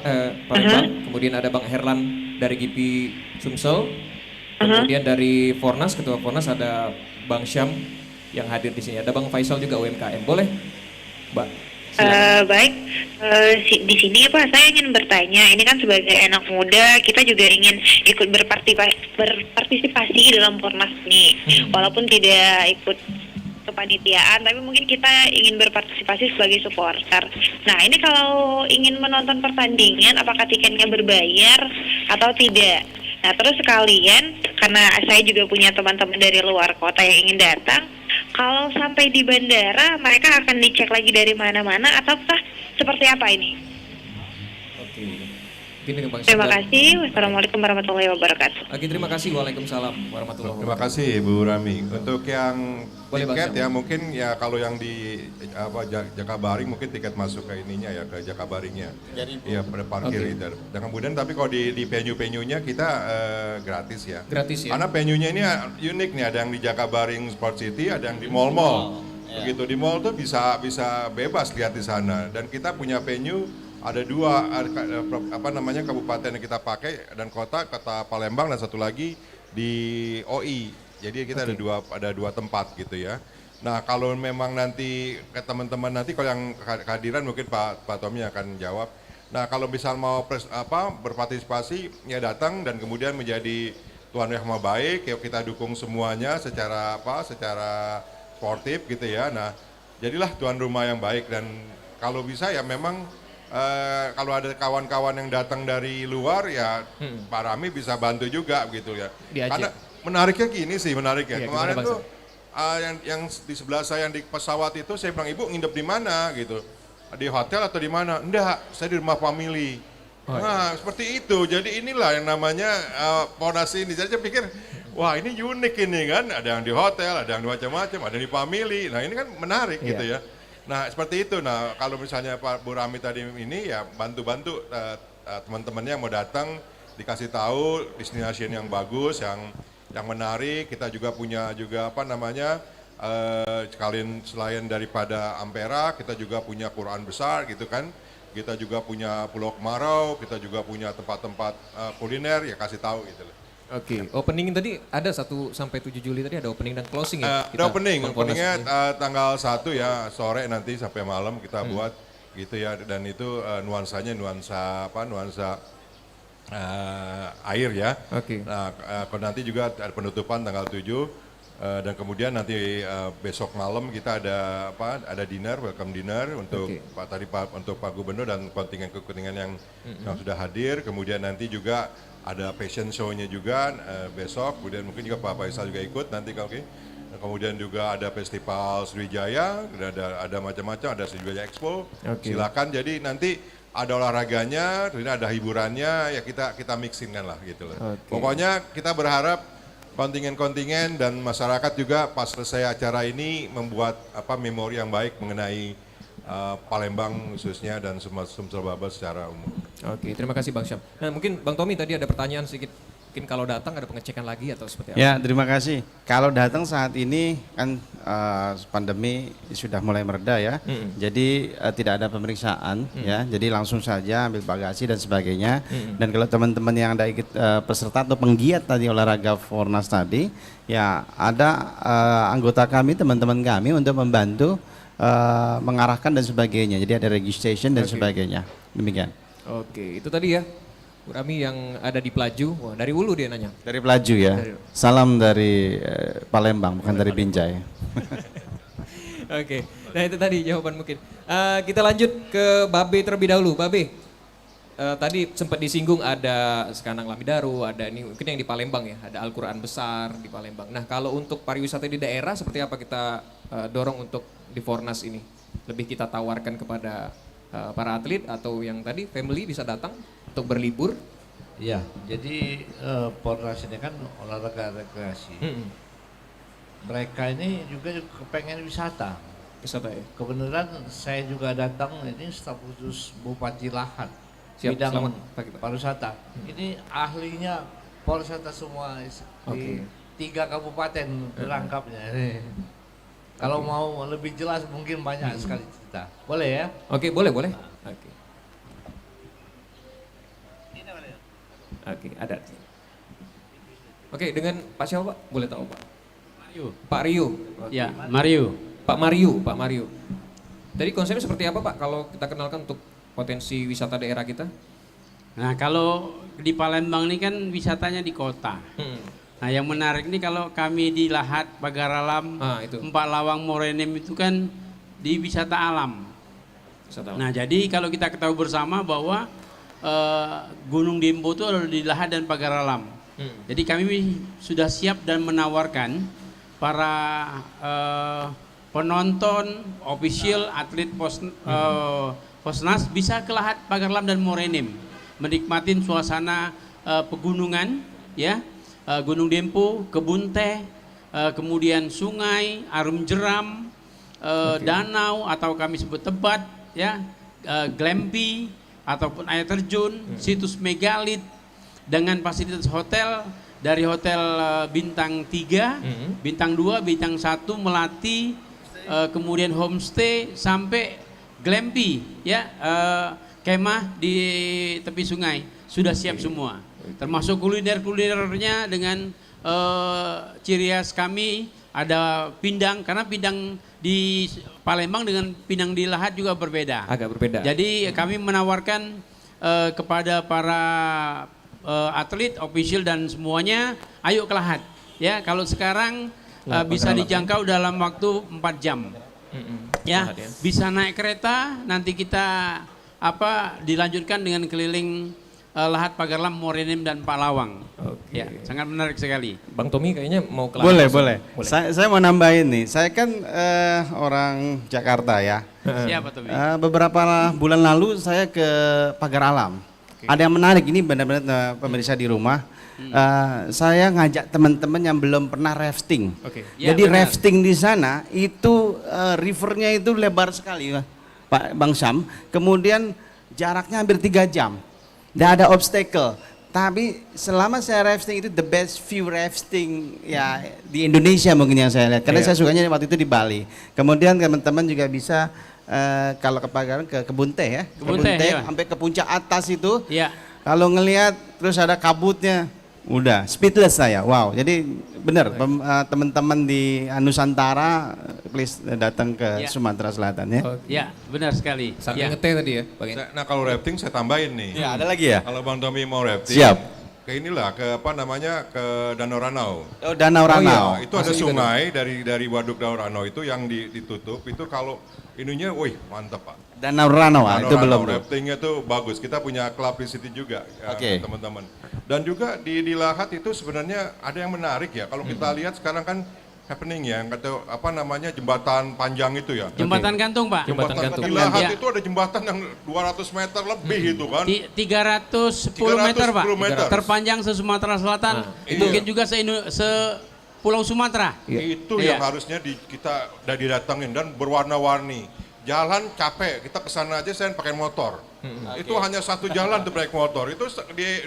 Kemudian ada Bang Herlan dari GP Sumsel. Kemudian dari Fornas, Ketua Fornas ada Bang Syam yang hadir di sini. Ada Bang Faisal juga UMKM. Boleh, Mbak? Baik, di sini Pak, saya ingin bertanya, ini kan sebagai anak muda, kita juga ingin ikut berpartisipasi dalam Fornas ini, walaupun tidak ikut kepanitiaan, tapi mungkin kita ingin berpartisipasi sebagai supporter. Nah, ini kalau ingin menonton pertandingan, apakah tiketnya berbayar atau tidak? Nah, terus sekalian, karena saya juga punya teman-teman dari luar kota yang ingin datang, kalau sampai di bandara, mereka akan dicek lagi dari mana-mana, ataukah seperti apa ini? Oke. Mungkin dengan Bang Terima Syam. kasih. Wassalamualaikum warahmatullahi wabarakatuh. Oke, terima kasih. Waalaikumsalam warahmatullahi Terima wabarakatuh. kasih Bu Rami. Untuk yang Boleh, Bang tiket Syam. ya mungkin ya kalau yang di Jakabaring mungkin tiket masuk ke ininya ya, ke Jakabaringnya. Iya, pada parkir Oke. itu. Dan kemudian tapi kalau di venue-nya kita gratis ya. Gratis ya? Karena venue-nya ini unik nih, ada yang di Jakabaring Sport City, ada yang di mall-mall. Begitu di mall tuh bisa bebas lihat di sana, dan kita punya venue ada 2 kabupaten yang kita pakai dan kota Palembang, dan satu lagi di OI. Jadi kita ada dua tempat gitu ya. Nah kalau memang nanti ke teman-teman nanti kalau yang kehadiran mungkin Pak Tommy akan jawab. Nah kalau misal mau berpartisipasi ya datang dan kemudian menjadi tuan rumah baik, ya kita dukung semuanya secara secara sportif gitu ya. Nah jadilah tuan rumah yang baik dan kalau bisa ya memang kalau ada kawan-kawan yang datang dari luar ya Pak Rami bisa bantu juga gitu ya. Karena menariknya gini sih Iya, kemarin gimana, tuh yang di sebelah saya yang di pesawat itu saya bilang ibu nginep di mana gitu, di hotel atau di mana? Enggak, saya di rumah family. Nah seperti itu, jadi inilah yang namanya Pornas ini. Jadi saya pikir wah ini unik ini kan, ada yang di hotel, ada yang di macam-macam, ada yang di family. Nah ini kan menarik gitu ya. Nah seperti itu. Nah kalau misalnya Pak Bu Rami tadi ini ya bantu-bantu teman-temannya yang mau datang dikasih tahu destination yang bagus, yang menarik. Kita juga punya juga sekalian selain daripada Ampera, kita juga punya Quran besar gitu kan. Kita juga punya Pulau Kemarau, kita juga punya tempat-tempat kuliner ya kasih tahu gitu loh. Oke, opening tadi ada 1 sampai 7 Juli tadi ada opening dan closing ya? Ada openingnya tanggal 1 ya sore nanti sampai malam kita buat gitu ya, dan itu nuansanya nuansa air ya. Oke. Nah kalau nanti juga ada penutupan tanggal 7 dan kemudian nanti besok malam kita ada dinner, welcome dinner untuk untuk Pak Gubernur dan kontingen-kontingen yang sudah hadir. Kemudian nanti juga ada fashion show-nya juga besok. Kemudian mungkin juga Pak Faisal juga ikut nanti kalau kemudian juga ada festival Sriwijaya, ada macam-macam, ada Sriwijaya Expo. Silakan. Jadi nanti ada olahraganya, kemudian ada hiburannya, ya kita mixingan lah gitu loh. Pokoknya kita berharap kontingen-kontingen dan masyarakat juga pas selesai acara ini membuat memori yang baik mengenai Palembang khususnya dan Sumsel Babas secara umum. Oke, terima kasih Bang Syam. Nah mungkin Bang Tommy tadi ada pertanyaan sedikit. Mungkin kalau datang ada pengecekan lagi atau seperti apa? Ya, terima kasih. Kalau datang saat ini kan pandemi sudah mulai mereda ya. Jadi tidak ada pemeriksaan ya. Jadi langsung saja ambil bagasi dan sebagainya. Dan kalau teman-teman yang ada ikut peserta atau penggiat tadi olahraga Fornas tadi, ya ada anggota kami, teman-teman kami untuk membantu mengarahkan dan sebagainya. Jadi ada registration dan sebagainya. Demikian. Oke, itu tadi ya. Bu Rami yang ada di Pelaju, wah dari Hulu dia nanya. Dari Pelaju ya, salam dari Palembang, bukan dari Binjai. Oke, nah itu tadi jawaban mungkin. Kita lanjut ke Babe terlebih dahulu. Babe, tadi sempat disinggung ada Sekanang Lamidaru, ada ini mungkin yang di Palembang ya, ada Al-Quran besar di Palembang. Nah kalau untuk pariwisata di daerah seperti apa kita dorong untuk di Fornas ini? Lebih kita tawarkan kepada para atlet atau yang tadi family bisa datang untuk berlibur? Iya, jadi Pornas ini kan olahraga rekreasi. Mereka ini juga kepengen wisata. Wisata ya? Kebenaran saya juga datang, ini staf khusus Bupati Lahat. Siap, Bidang selamat pagi Pak. pariwisata. Ini ahlinya pariwisata semua di 3 kabupaten berangkapnya. Kalau mau lebih jelas mungkin banyak sekali cerita. Boleh ya? Oke, boleh. Oke. Oke, ada. Oke, dengan Pak siapa Pak? Boleh tahu Pak? Mario. Pak Rio. Ya, Mario. Pak Mario. Tadi konsepnya seperti apa Pak kalau kita kenalkan untuk potensi wisata daerah kita? Nah, kalau di Palembang ini kan wisatanya di kota. Nah, yang menarik nih kalau kami di Lahat, Pagaralam, Empat Lawang, Morenem itu kan di wisata alam. Nah, jadi kalau kita ketahui bersama bahwa Gunung Dempo itu ada di Lahat dan Pagaralam. Jadi kami sudah siap dan menawarkan para penonton, official, atlet Posnas bisa ke Lahat, Pagaralam dan Morenem, menikmatin suasana pegunungan, ya, Gunung Dempo, kebun teh, kemudian sungai, arum jeram, danau atau kami sebut tebat, ya, glampi ataupun air terjun, situs megalit dengan fasilitas hotel dari hotel bintang 3, bintang 2, bintang 1, Melati, kemudian homestay sampai glampi, ya, kemah di tepi sungai sudah siap semua. Termasuk kuliner-kulinernya dengan ciri khas kami ada pindang, karena pindang di Palembang dengan pindang di Lahat juga berbeda. Agak berbeda. Jadi kami menawarkan kepada para atlet, official dan semuanya, ayo ke Lahat. Ya, kalau sekarang bisa dijangkau dalam waktu 4 jam. Ya, bisa naik kereta, nanti kita dilanjutkan dengan keliling Lahat, Pagarlam, Morenim dan Palawang. Ya, sangat menarik sekali. Bang Tommy kayaknya mau ke Boleh, boleh. Saya mau nambahin nih. Saya kan orang Jakarta ya. Siapa Tommy? Beberapa bulan lalu saya ke Pagar Alam. Ada yang menarik ini benar-benar pemirsa di rumah. Saya ngajak teman-teman yang belum pernah rafting. Ya, Jadi benar. rafting di sana itu rivernya itu lebar sekali, Pak Bang Syam. Kemudian jaraknya hampir 3 jam. Tidak ada obstacle. Tapi selama saya rafting itu the best view rafting ya di Indonesia mungkin yang saya lihat. Karena saya sukanya waktu itu di Bali. Kemudian teman-teman juga bisa kalau ke Pagaran ke Kebun Teh ya. Kebun Teh, ya. Sampai ke puncak atas itu. Ya. Kalau ngelihat terus ada kabutnya, udah speedless saya. Wow. Jadi benar teman-teman di Nusantara please datang ke Sumatera Selatan ya. Ya, benar sekali. Sambil ngeteh tadi ya, Bang. Nah kalau rafting saya tambahin nih. Ya, ada lagi ya? Kalau Bang Tommy mau rafting, Siap. ke inilah, ke Danau Ranau. Oh, Danau Ranau. Itu ada sungai dari Waduk Danau Ranau itu yang ditutup, itu kalau ininya, wih mantap Pak. Danau Ranau, itu belum. Raftingnya tuh bagus, kita punya klub di situ juga teman-teman. Dan juga di Lahat itu sebenarnya ada yang menarik ya, kalau kita lihat sekarang kan happening ya, yang kata jembatan panjang itu ya. Jembatan gantung Pak. Jembatan gantung. Di Lahat itu ada jembatan yang 200 meter lebih itu kan. 310 meter Pak. 310 meter. Terpanjang se-Sumatera Selatan. Mungkin juga se-Pulau Sumatera. Itu yang harusnya kita udah didatengin dan berwarna-warni. Jalan capek, kita kesana aja saya pakai motor. Itu hanya satu jalan tuh naik motor. Itu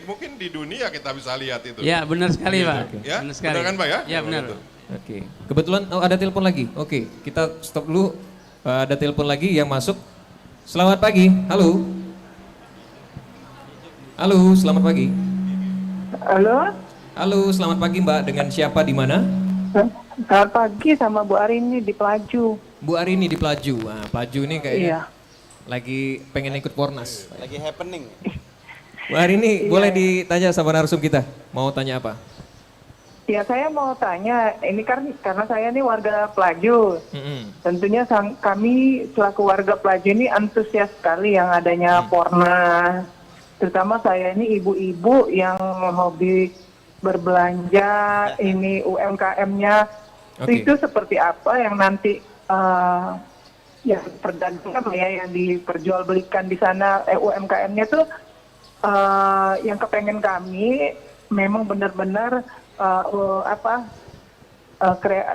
mungkin di dunia kita bisa lihat itu. Ya benar sekali Pak. Ya, Benar sekali. benar kan Pak ya? Ya benar. Oke. Kebetulan ada telepon lagi. Oke, kita stop dulu. Ada telepon lagi yang masuk. Selamat pagi. Halo. Halo, selamat pagi. Halo. Halo, selamat pagi Mbak. Dengan siapa di mana? Selamat pagi sama Bu Arini di Pelaju. Bu Arini di Pelaju. Nah, Pelaju ini kayaknya Iya. lagi pengen ikut Pornas. Lagi happening. Bu Arini, boleh ditanya sama narsum kita? Mau tanya apa? Ya saya mau tanya, ini kan karena saya ini warga Pelaju. Tentunya kami selaku warga Pelaju ini antusias sekali yang adanya Pornas. Terutama saya ini ibu-ibu yang hobi berbelanja, ini UMKM-nya itu seperti apa yang nanti yang perdagangan ya, yang diperjualbelikan di sana UMKM-nya tuh yang kepengen kami memang benar-benar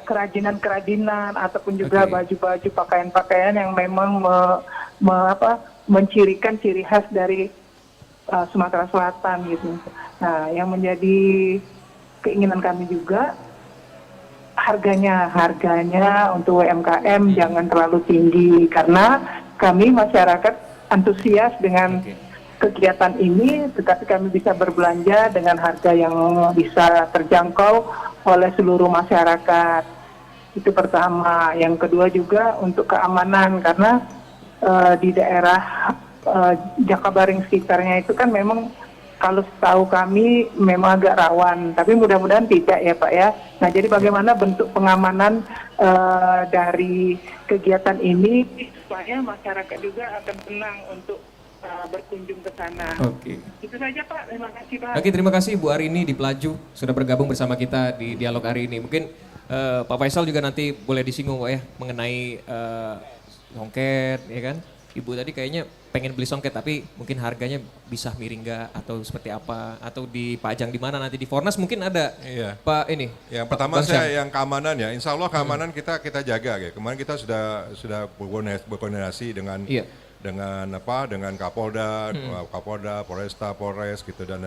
kerajinan ataupun juga baju-baju pakaian-pakaian yang memang mencirikan ciri khas dari Sumatera Selatan gitu. Nah, yang menjadi keinginan kami juga harganya untuk UMKM jangan terlalu tinggi karena kami masyarakat antusias dengan kegiatan ini, tetapi kami bisa berbelanja dengan harga yang bisa terjangkau oleh seluruh masyarakat. Itu pertama. Yang kedua juga untuk keamanan karena di daerah Jakabaring sekitarnya itu kan memang kalau setahu kami memang agak rawan, tapi mudah-mudahan tidak ya Pak ya. Nah jadi bagaimana bentuk pengamanan dari kegiatan ini supaya masyarakat juga akan tenang untuk berkunjung ke sana. Itu saja Pak, terima kasih Pak. Oke, terima kasih Bu Arini di Pelaju sudah bergabung bersama kita di dialog hari ini. Mungkin Pak Faisal juga nanti boleh disinggung Pak ya mengenai songket ya kan. Ibu tadi kayaknya pengen beli songket tapi mungkin harganya bisa miring nggak atau seperti apa atau dipajang di mana nanti di Fornas mungkin ada. Iya. Pak ini. Yang pertama yang keamanan ya. Insya Allah keamanan kita jaga ya. Kemarin kita sudah berkoordinasi dengan dengan Kapolda, Polresta, Polres gitu dan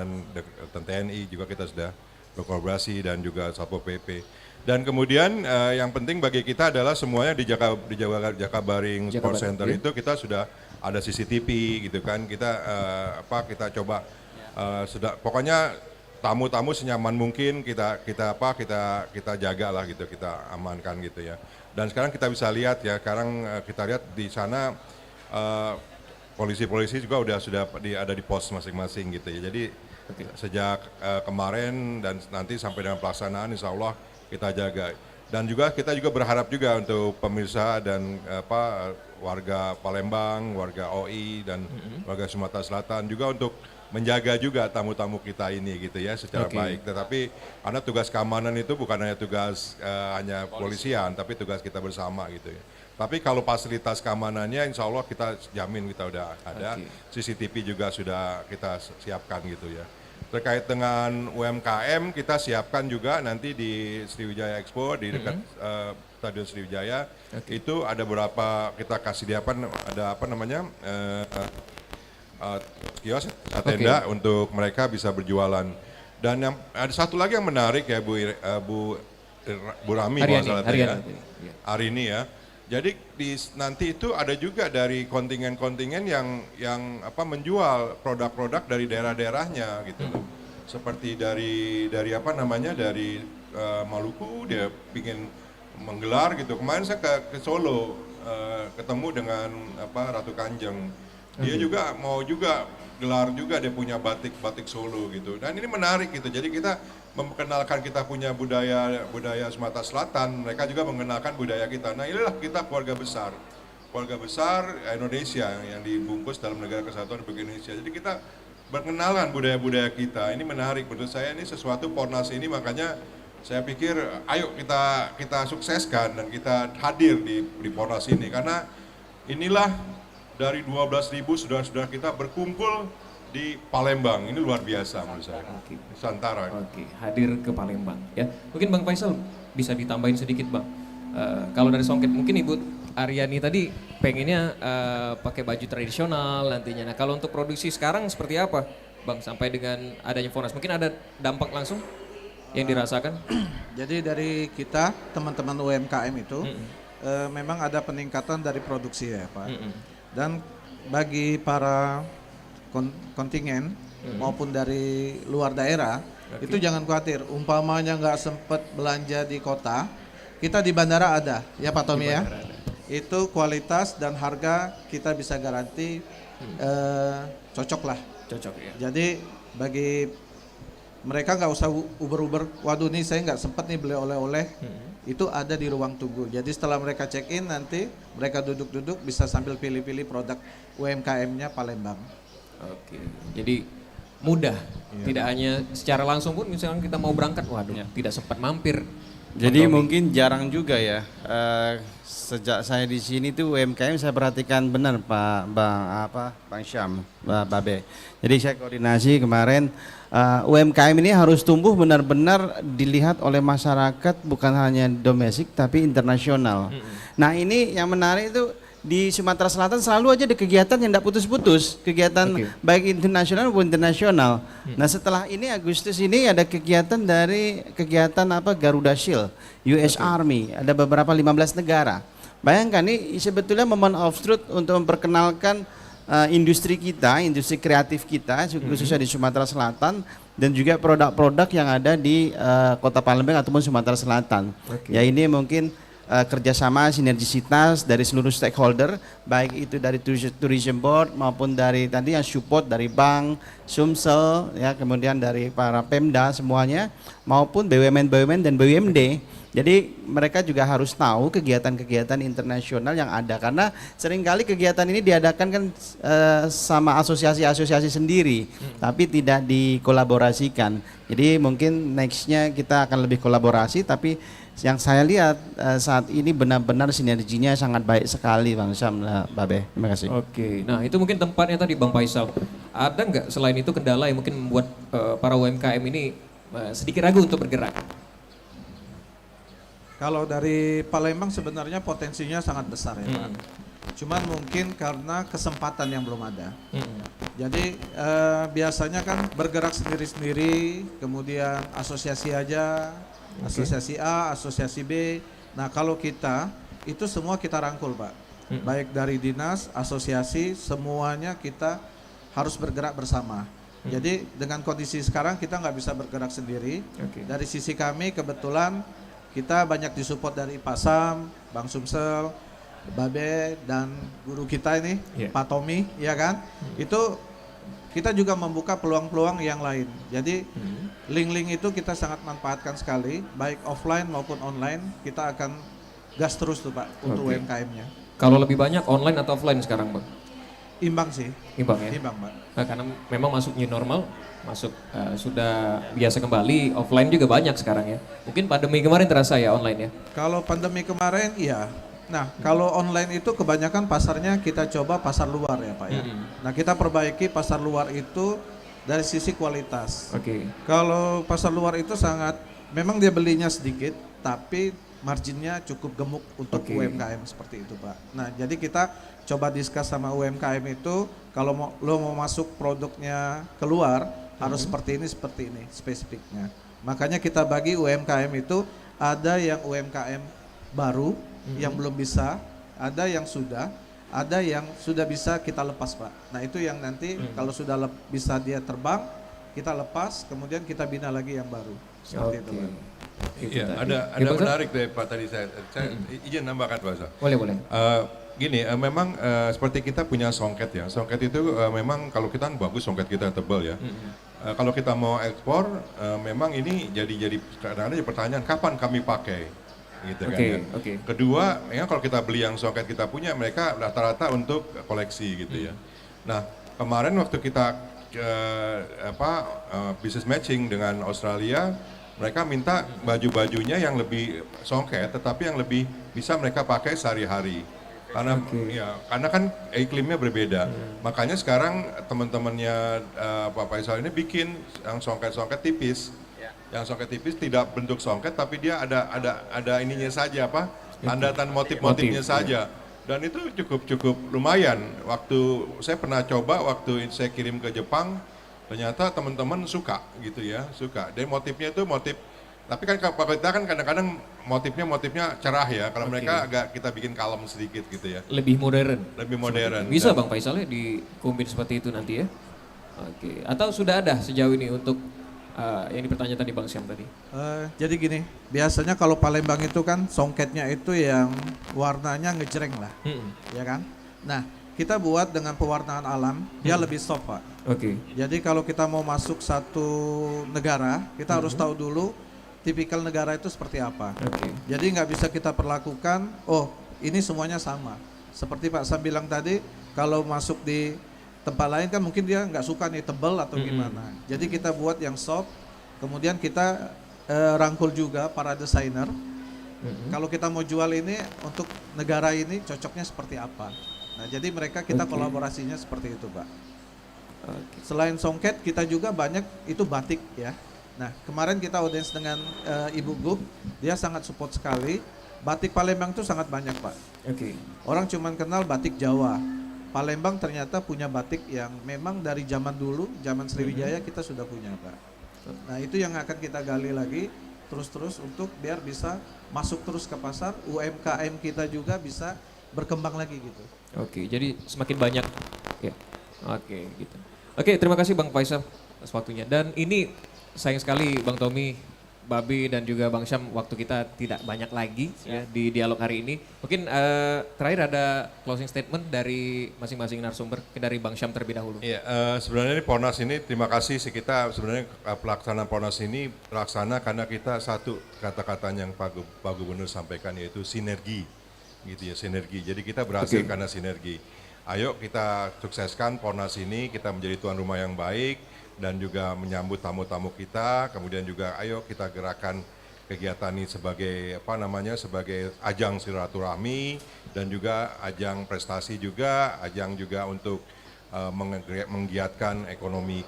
TNI juga kita sudah berkolaborasi dan juga Satpol PP. Dan kemudian yang penting bagi kita adalah semuanya di Jakabaring Sport Center itu kita sudah ada CCTV gitu kan. Kita kita coba sudah pokoknya tamu-tamu senyaman mungkin kita jaga lah gitu, kita amankan gitu ya. Dan sekarang kita bisa lihat ya, sekarang kita lihat di sana polisi-polisi juga sudah ada di pos masing-masing gitu ya. Jadi sejak kemarin dan nanti sampai dengan pelaksanaan insya Allah kita jaga. Dan juga kita juga berharap juga untuk pemirsa dan warga Palembang, warga OI dan warga Sumatera Selatan juga untuk menjaga juga tamu-tamu kita ini gitu ya secara baik. Tetapi karena tugas keamanan itu bukan hanya tugas hanya polisian, tapi tugas kita bersama gitu ya. Tapi kalau fasilitas keamanannya insya Allah kita jamin kita udah ada, CCTV juga sudah kita siapkan gitu ya. Terkait dengan UMKM kita siapkan juga nanti di Sriwijaya Expo di dekat Stadion Sriwijaya itu ada beberapa kita kasih dia ada kios tenda untuk mereka bisa berjualan. Dan yang ada satu lagi yang menarik ya Bu Rami hari ini ya. Jadi nanti itu ada juga dari kontingen-kontingen yang menjual produk-produk dari daerah-daerahnya gitu loh. Seperti dari Maluku dia ingin menggelar gitu. Kemarin saya ke Solo ketemu dengan Ratu Kanjeng. Dia juga mau juga gelar juga, dia punya batik Solo gitu. Dan ini menarik gitu. Jadi kita memperkenalkan kita punya budaya Sumatera Selatan, mereka juga mengenalkan budaya kita. Nah inilah kita keluarga besar Indonesia yang dibungkus dalam Negara Kesatuan Republik Indonesia. Jadi kita berkenalan budaya-budaya kita. Ini menarik menurut saya, ini sesuatu Pornas ini, makanya saya pikir ayo kita sukseskan dan kita hadir di Pornas ini karena inilah dari 12.000 saudara-saudara kita berkumpul di Palembang. Ini luar biasa menurut saya. Nusantara. Hadir ke Palembang ya. Mungkin Bang Faisal bisa ditambahin sedikit Bang. Kalau dari Songket mungkin Ibu Aryani tadi pengennya pakai baju tradisional nantinya. Nah kalau untuk produksi sekarang seperti apa Bang sampai dengan adanya Pornas? Mungkin ada dampak langsung yang dirasakan? Jadi dari kita teman-teman UMKM itu memang ada peningkatan dari produksi ya Pak. Dan bagi para kontingen maupun dari luar daerah itu jangan khawatir. Umpamanya nggak sempat belanja di kota, kita di bandara ada ya Pak Tommy ya. Itu kualitas dan harga kita bisa garanti cocok lah. Cocok ya. Jadi bagi mereka nggak usah uber-uber, waduh nih saya nggak sempat nih beli oleh-oleh, itu ada di ruang tunggu. Jadi setelah mereka check in nanti mereka duduk-duduk bisa sambil pilih-pilih produk UMKM-nya Palembang. Oke, jadi mudah, tidak hanya secara langsung pun misalnya kita mau berangkat, waduh tidak sempat mampir. Jadi mungkin jarang juga ya, sejak saya di sini tuh UMKM saya perhatikan benar Bang Syam, Babe. Jadi saya koordinasi kemarin, UMKM ini harus tumbuh benar-benar dilihat oleh masyarakat bukan hanya domestik tapi internasional. Nah ini yang menarik itu di Sumatera Selatan selalu aja ada kegiatan yang tidak putus-putus, kegiatan baik internasional maupun internasional. Nah setelah ini Agustus ini ada kegiatan Garuda Shield, US Army, ada beberapa 15 negara. Bayangkan ini sebetulnya moment of truth untuk memperkenalkan industri kita, industri kreatif kita, khususnya di Sumatera Selatan dan juga produk-produk yang ada di Kota Palembang ataupun Sumatera Selatan. Ya ini mungkin kerjasama sinergisitas dari seluruh stakeholder, baik itu dari Tourism Board maupun dari tadi yang support dari Bank, Sumsel, ya kemudian dari para Pemda semuanya, maupun BUMN dan BUMD. Jadi mereka juga harus tahu kegiatan-kegiatan internasional yang ada karena seringkali kegiatan ini diadakan kan sama asosiasi-asosiasi sendiri, tapi tidak dikolaborasikan. Jadi mungkin nextnya kita akan lebih kolaborasi, tapi yang saya lihat saat ini benar-benar sinerginya sangat baik sekali Bang Syam, Babe. Terima kasih. Oke, nah itu mungkin tempatnya tadi Bang Faisal. Ada nggak selain itu kendala yang mungkin membuat para UMKM ini sedikit ragu untuk bergerak? Kalau dari Palembang sebenarnya potensinya sangat besar ya Pak. Cuman mungkin karena kesempatan yang belum ada. Jadi biasanya kan bergerak sendiri-sendiri, kemudian asosiasi aja, asosiasi A, asosiasi B. Nah kalau kita, itu semua kita rangkul Pak. Baik dari dinas, asosiasi, semuanya kita harus bergerak bersama. Jadi dengan kondisi sekarang kita nggak bisa bergerak sendiri. Dari sisi kami kebetulan kita banyak disupport dari Pak Sam, Bang Sumsel, Babe dan guru kita ini Pak Tommy, ya kan? Itu kita juga membuka peluang-peluang yang lain. Jadi link-link itu kita sangat manfaatkan sekali, baik offline maupun online. Kita akan gas terus tuh Pak untuk UMKM-nya. Kalau lebih banyak online atau offline sekarang Bang? Imbang sih. Imbang ya? Imbang Pak. Nah, karena memang masuk new normal, sudah biasa kembali, offline juga banyak sekarang ya. Mungkin pandemi kemarin terasa ya online ya? Kalau pandemi kemarin iya. Nah, kalau online itu kebanyakan pasarnya kita coba pasar luar ya Pak ya. Nah, kita perbaiki pasar luar itu dari sisi kualitas. Kalau pasar luar itu sangat, memang dia belinya sedikit, tapi marginnya cukup gemuk untuk UMKM seperti itu Pak. Nah, jadi kita coba discuss sama UMKM itu, kalau lo mau masuk produknya keluar, harus seperti ini spesifiknya. Makanya kita bagi UMKM itu, ada yang UMKM baru, yang belum bisa, ada yang sudah bisa kita lepas Pak. Nah itu yang nanti kalau sudah bisa dia terbang, kita lepas, kemudian kita bina lagi yang baru. Seperti itu Pak. Iya, ada menarik deh Pak tadi saya izin nambahkan Pak. Boleh. Gini, memang seperti kita punya songket ya. Songket itu memang kalau kita bagus songket kita tebal ya. Kalau kita mau ekspor, memang ini jadi kadang-kadang pertanyaan kapan kami pakai. Gitu kan ya. Kedua, ya kalau kita beli yang songket kita punya, mereka rata-rata untuk koleksi gitu ya. Nah, kemarin waktu kita business matching dengan Australia, mereka minta baju-bajunya yang lebih songket, tetapi yang lebih bisa mereka pakai sehari-hari. Karena karena kan iklimnya berbeda. Makanya sekarang teman-temannya Pak Faisal ini bikin yang songket-songket tipis. Yang songket tipis tidak bentuk songket tapi dia ada ininya saja tandatan motif-motifnya saja. Dan itu cukup lumayan. Waktu saya pernah coba waktu saya kirim ke Jepang, ternyata teman-teman suka gitu ya, suka. Dan motifnya itu motif, tapi kan kalau kita kan kadang-kadang motifnya cerah ya. Kalau mereka agak kita bikin kalem sedikit gitu ya. Lebih modern. Bisa Bang Faisal ya dikombin seperti itu nanti ya. Atau sudah ada sejauh ini untuk yang dipertanyaan tadi Bang Syam tadi? Jadi gini, biasanya kalau Palembang itu kan songketnya itu yang warnanya ngejreng lah, ya kan? Nah, kita buat dengan pewarnaan alam, dia lebih soft Pak. Jadi kalau kita mau masuk satu negara, kita harus tahu dulu tipikal negara itu seperti apa. Jadi nggak bisa kita perlakukan, oh ini semuanya sama. Seperti Pak Sam bilang tadi, kalau masuk di tempat lain kan mungkin dia nggak suka nih tebal atau gimana. Jadi kita buat yang soft, kemudian kita rangkul juga para desainer. Kalau kita mau jual ini untuk negara ini cocoknya seperti apa. Nah jadi mereka kita kolaborasinya seperti itu Pak. Selain songket kita juga banyak itu batik ya. Nah kemarin kita audiens dengan Ibu Gub, dia sangat support sekali. Batik Palembang itu sangat banyak Pak. Orang cuman kenal batik Jawa. Palembang ternyata punya batik yang memang dari zaman dulu, zaman Sriwijaya kita sudah punya Pak. Nah itu yang akan kita gali lagi terus-terus untuk biar bisa masuk terus ke pasar, UMKM kita juga bisa berkembang lagi gitu. Jadi semakin banyak ya. Gitu. Terima kasih Bang Faisal atas waktunya. Dan ini sayang sekali Bang Tommy, Babi dan juga Bang Syam, waktu kita tidak banyak lagi ya di dialog hari ini. Mungkin terakhir ada closing statement dari masing-masing narasumber, dari Bang Syam terlebih dahulu. Iya, sebenarnya Pornas ini terima kasih sih kita sebenarnya pelaksanaan Pornas ini terlaksana karena kita satu kata-katanya yang Pak Gubernur sampaikan yaitu sinergi, gitu ya, sinergi. Jadi kita berhasil karena sinergi. Ayo kita sukseskan Pornas ini, kita menjadi tuan rumah yang baik dan juga menyambut tamu-tamu kita, kemudian juga ayo kita gerakan kegiatan ini sebagai sebagai ajang silaturahmi dan juga ajang prestasi juga, ajang juga untuk menggiatkan ekonomi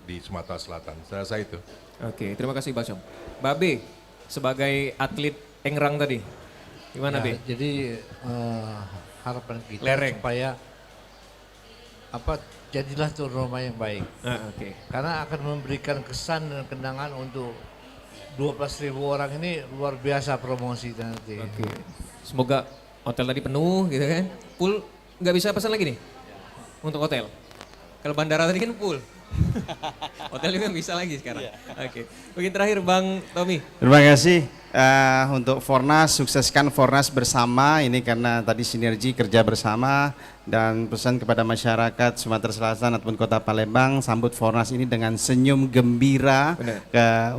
di Sumatera Selatan. Saya rasa itu. Terima kasih Bang Syam. Babe, sebagai atlet Engrang tadi, gimana Be? Jadi harapan kita supaya jadilah tuan rumah yang baik. Karena akan memberikan kesan dan kenangan untuk 12.000 orang ini luar biasa promosi nanti. Semoga hotel tadi penuh gitu kan. Pool nggak bisa pesan lagi nih untuk hotel. Kalau bandara tadi kan full. Hotel juga bisa lagi sekarang. Oke. Mungkin terakhir Bang Tommy. Terima kasih untuk Fornas, sukseskan Fornas bersama ini karena tadi sinergi kerja bersama, dan pesan kepada masyarakat Sumatera Selatan ataupun Kota Palembang, sambut Fornas ini dengan senyum gembira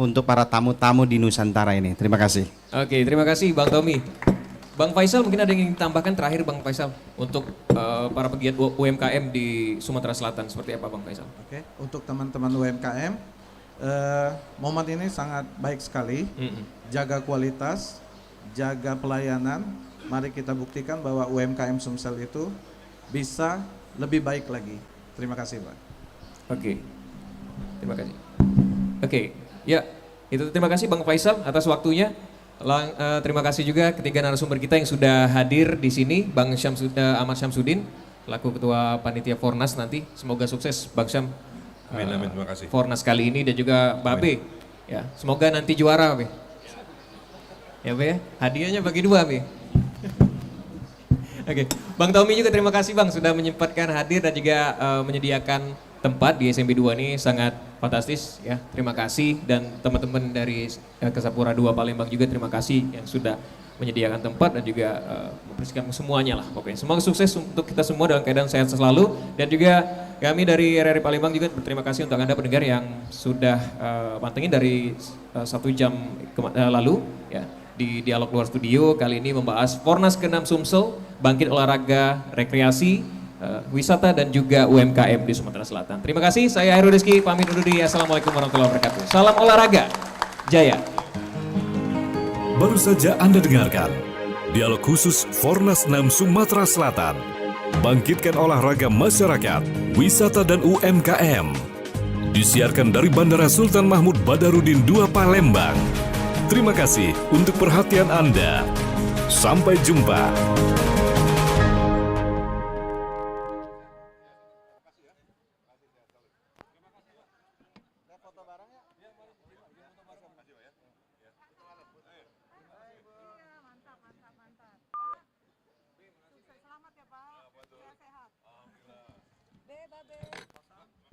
untuk para tamu-tamu di Nusantara ini. Terima kasih. Oke, terima kasih Bang Tommy. Bang Faisal, mungkin ada yang ingin ditambahkan terakhir Bang Faisal untuk para pegiat UMKM di Sumatera Selatan, seperti apa Bang Faisal? Oke, untuk teman-teman UMKM, momen ini sangat baik sekali. Jaga kualitas, jaga pelayanan. Mari kita buktikan bahwa UMKM Sumsel itu bisa lebih baik lagi. Terima kasih Pak. Oke, terima kasih. Oke, ya itu terima kasih Bang Faisal atas waktunya. Terima kasih juga ketiga narasumber kita yang sudah hadir di sini, Bang Ahmad Syamsuddin, selaku Ketua Panitia Fornas nanti. Semoga sukses Bang Syam. Amin, amin, terima kasih. Fornas kali ini, dan juga Babe. Ya, semoga nanti juara, Babe. Ya, Babe, hadiahnya bagi dua, Babe. Oke, Bang Tommy juga terima kasih Bang sudah menyempatkan hadir dan juga menyediakan tempat di SMB 2 ini, sangat fantastis ya. Terima kasih, dan teman-teman dari Kesapura 2 Palembang juga terima kasih yang sudah menyediakan tempat dan juga membersihkan semuanya lah pokoknya. Semoga sukses untuk kita semua dalam keadaan sehat selalu, dan juga kami dari RRI Palembang juga berterima kasih untuk Anda pendengar yang sudah pantengin dari 1 jam lalu ya di Dialog Luar Studio. Kali ini membahas Fornas ke-6 Sumsel, bangkit olahraga, rekreasi, wisata dan juga UMKM di Sumatera Selatan. Terima kasih, saya Heru Rizky pamit undur diri. Assalamualaikum warahmatullahi wabarakatuh. Salam olahraga, jaya. Baru saja Anda dengarkan dialog khusus Fornas 6 Sumatera Selatan. Bangkitkan olahraga masyarakat, wisata dan UMKM. Disiarkan dari Bandara Sultan Mahmud Badarudin II Palembang. Terima kasih untuk perhatian Anda. Sampai jumpa.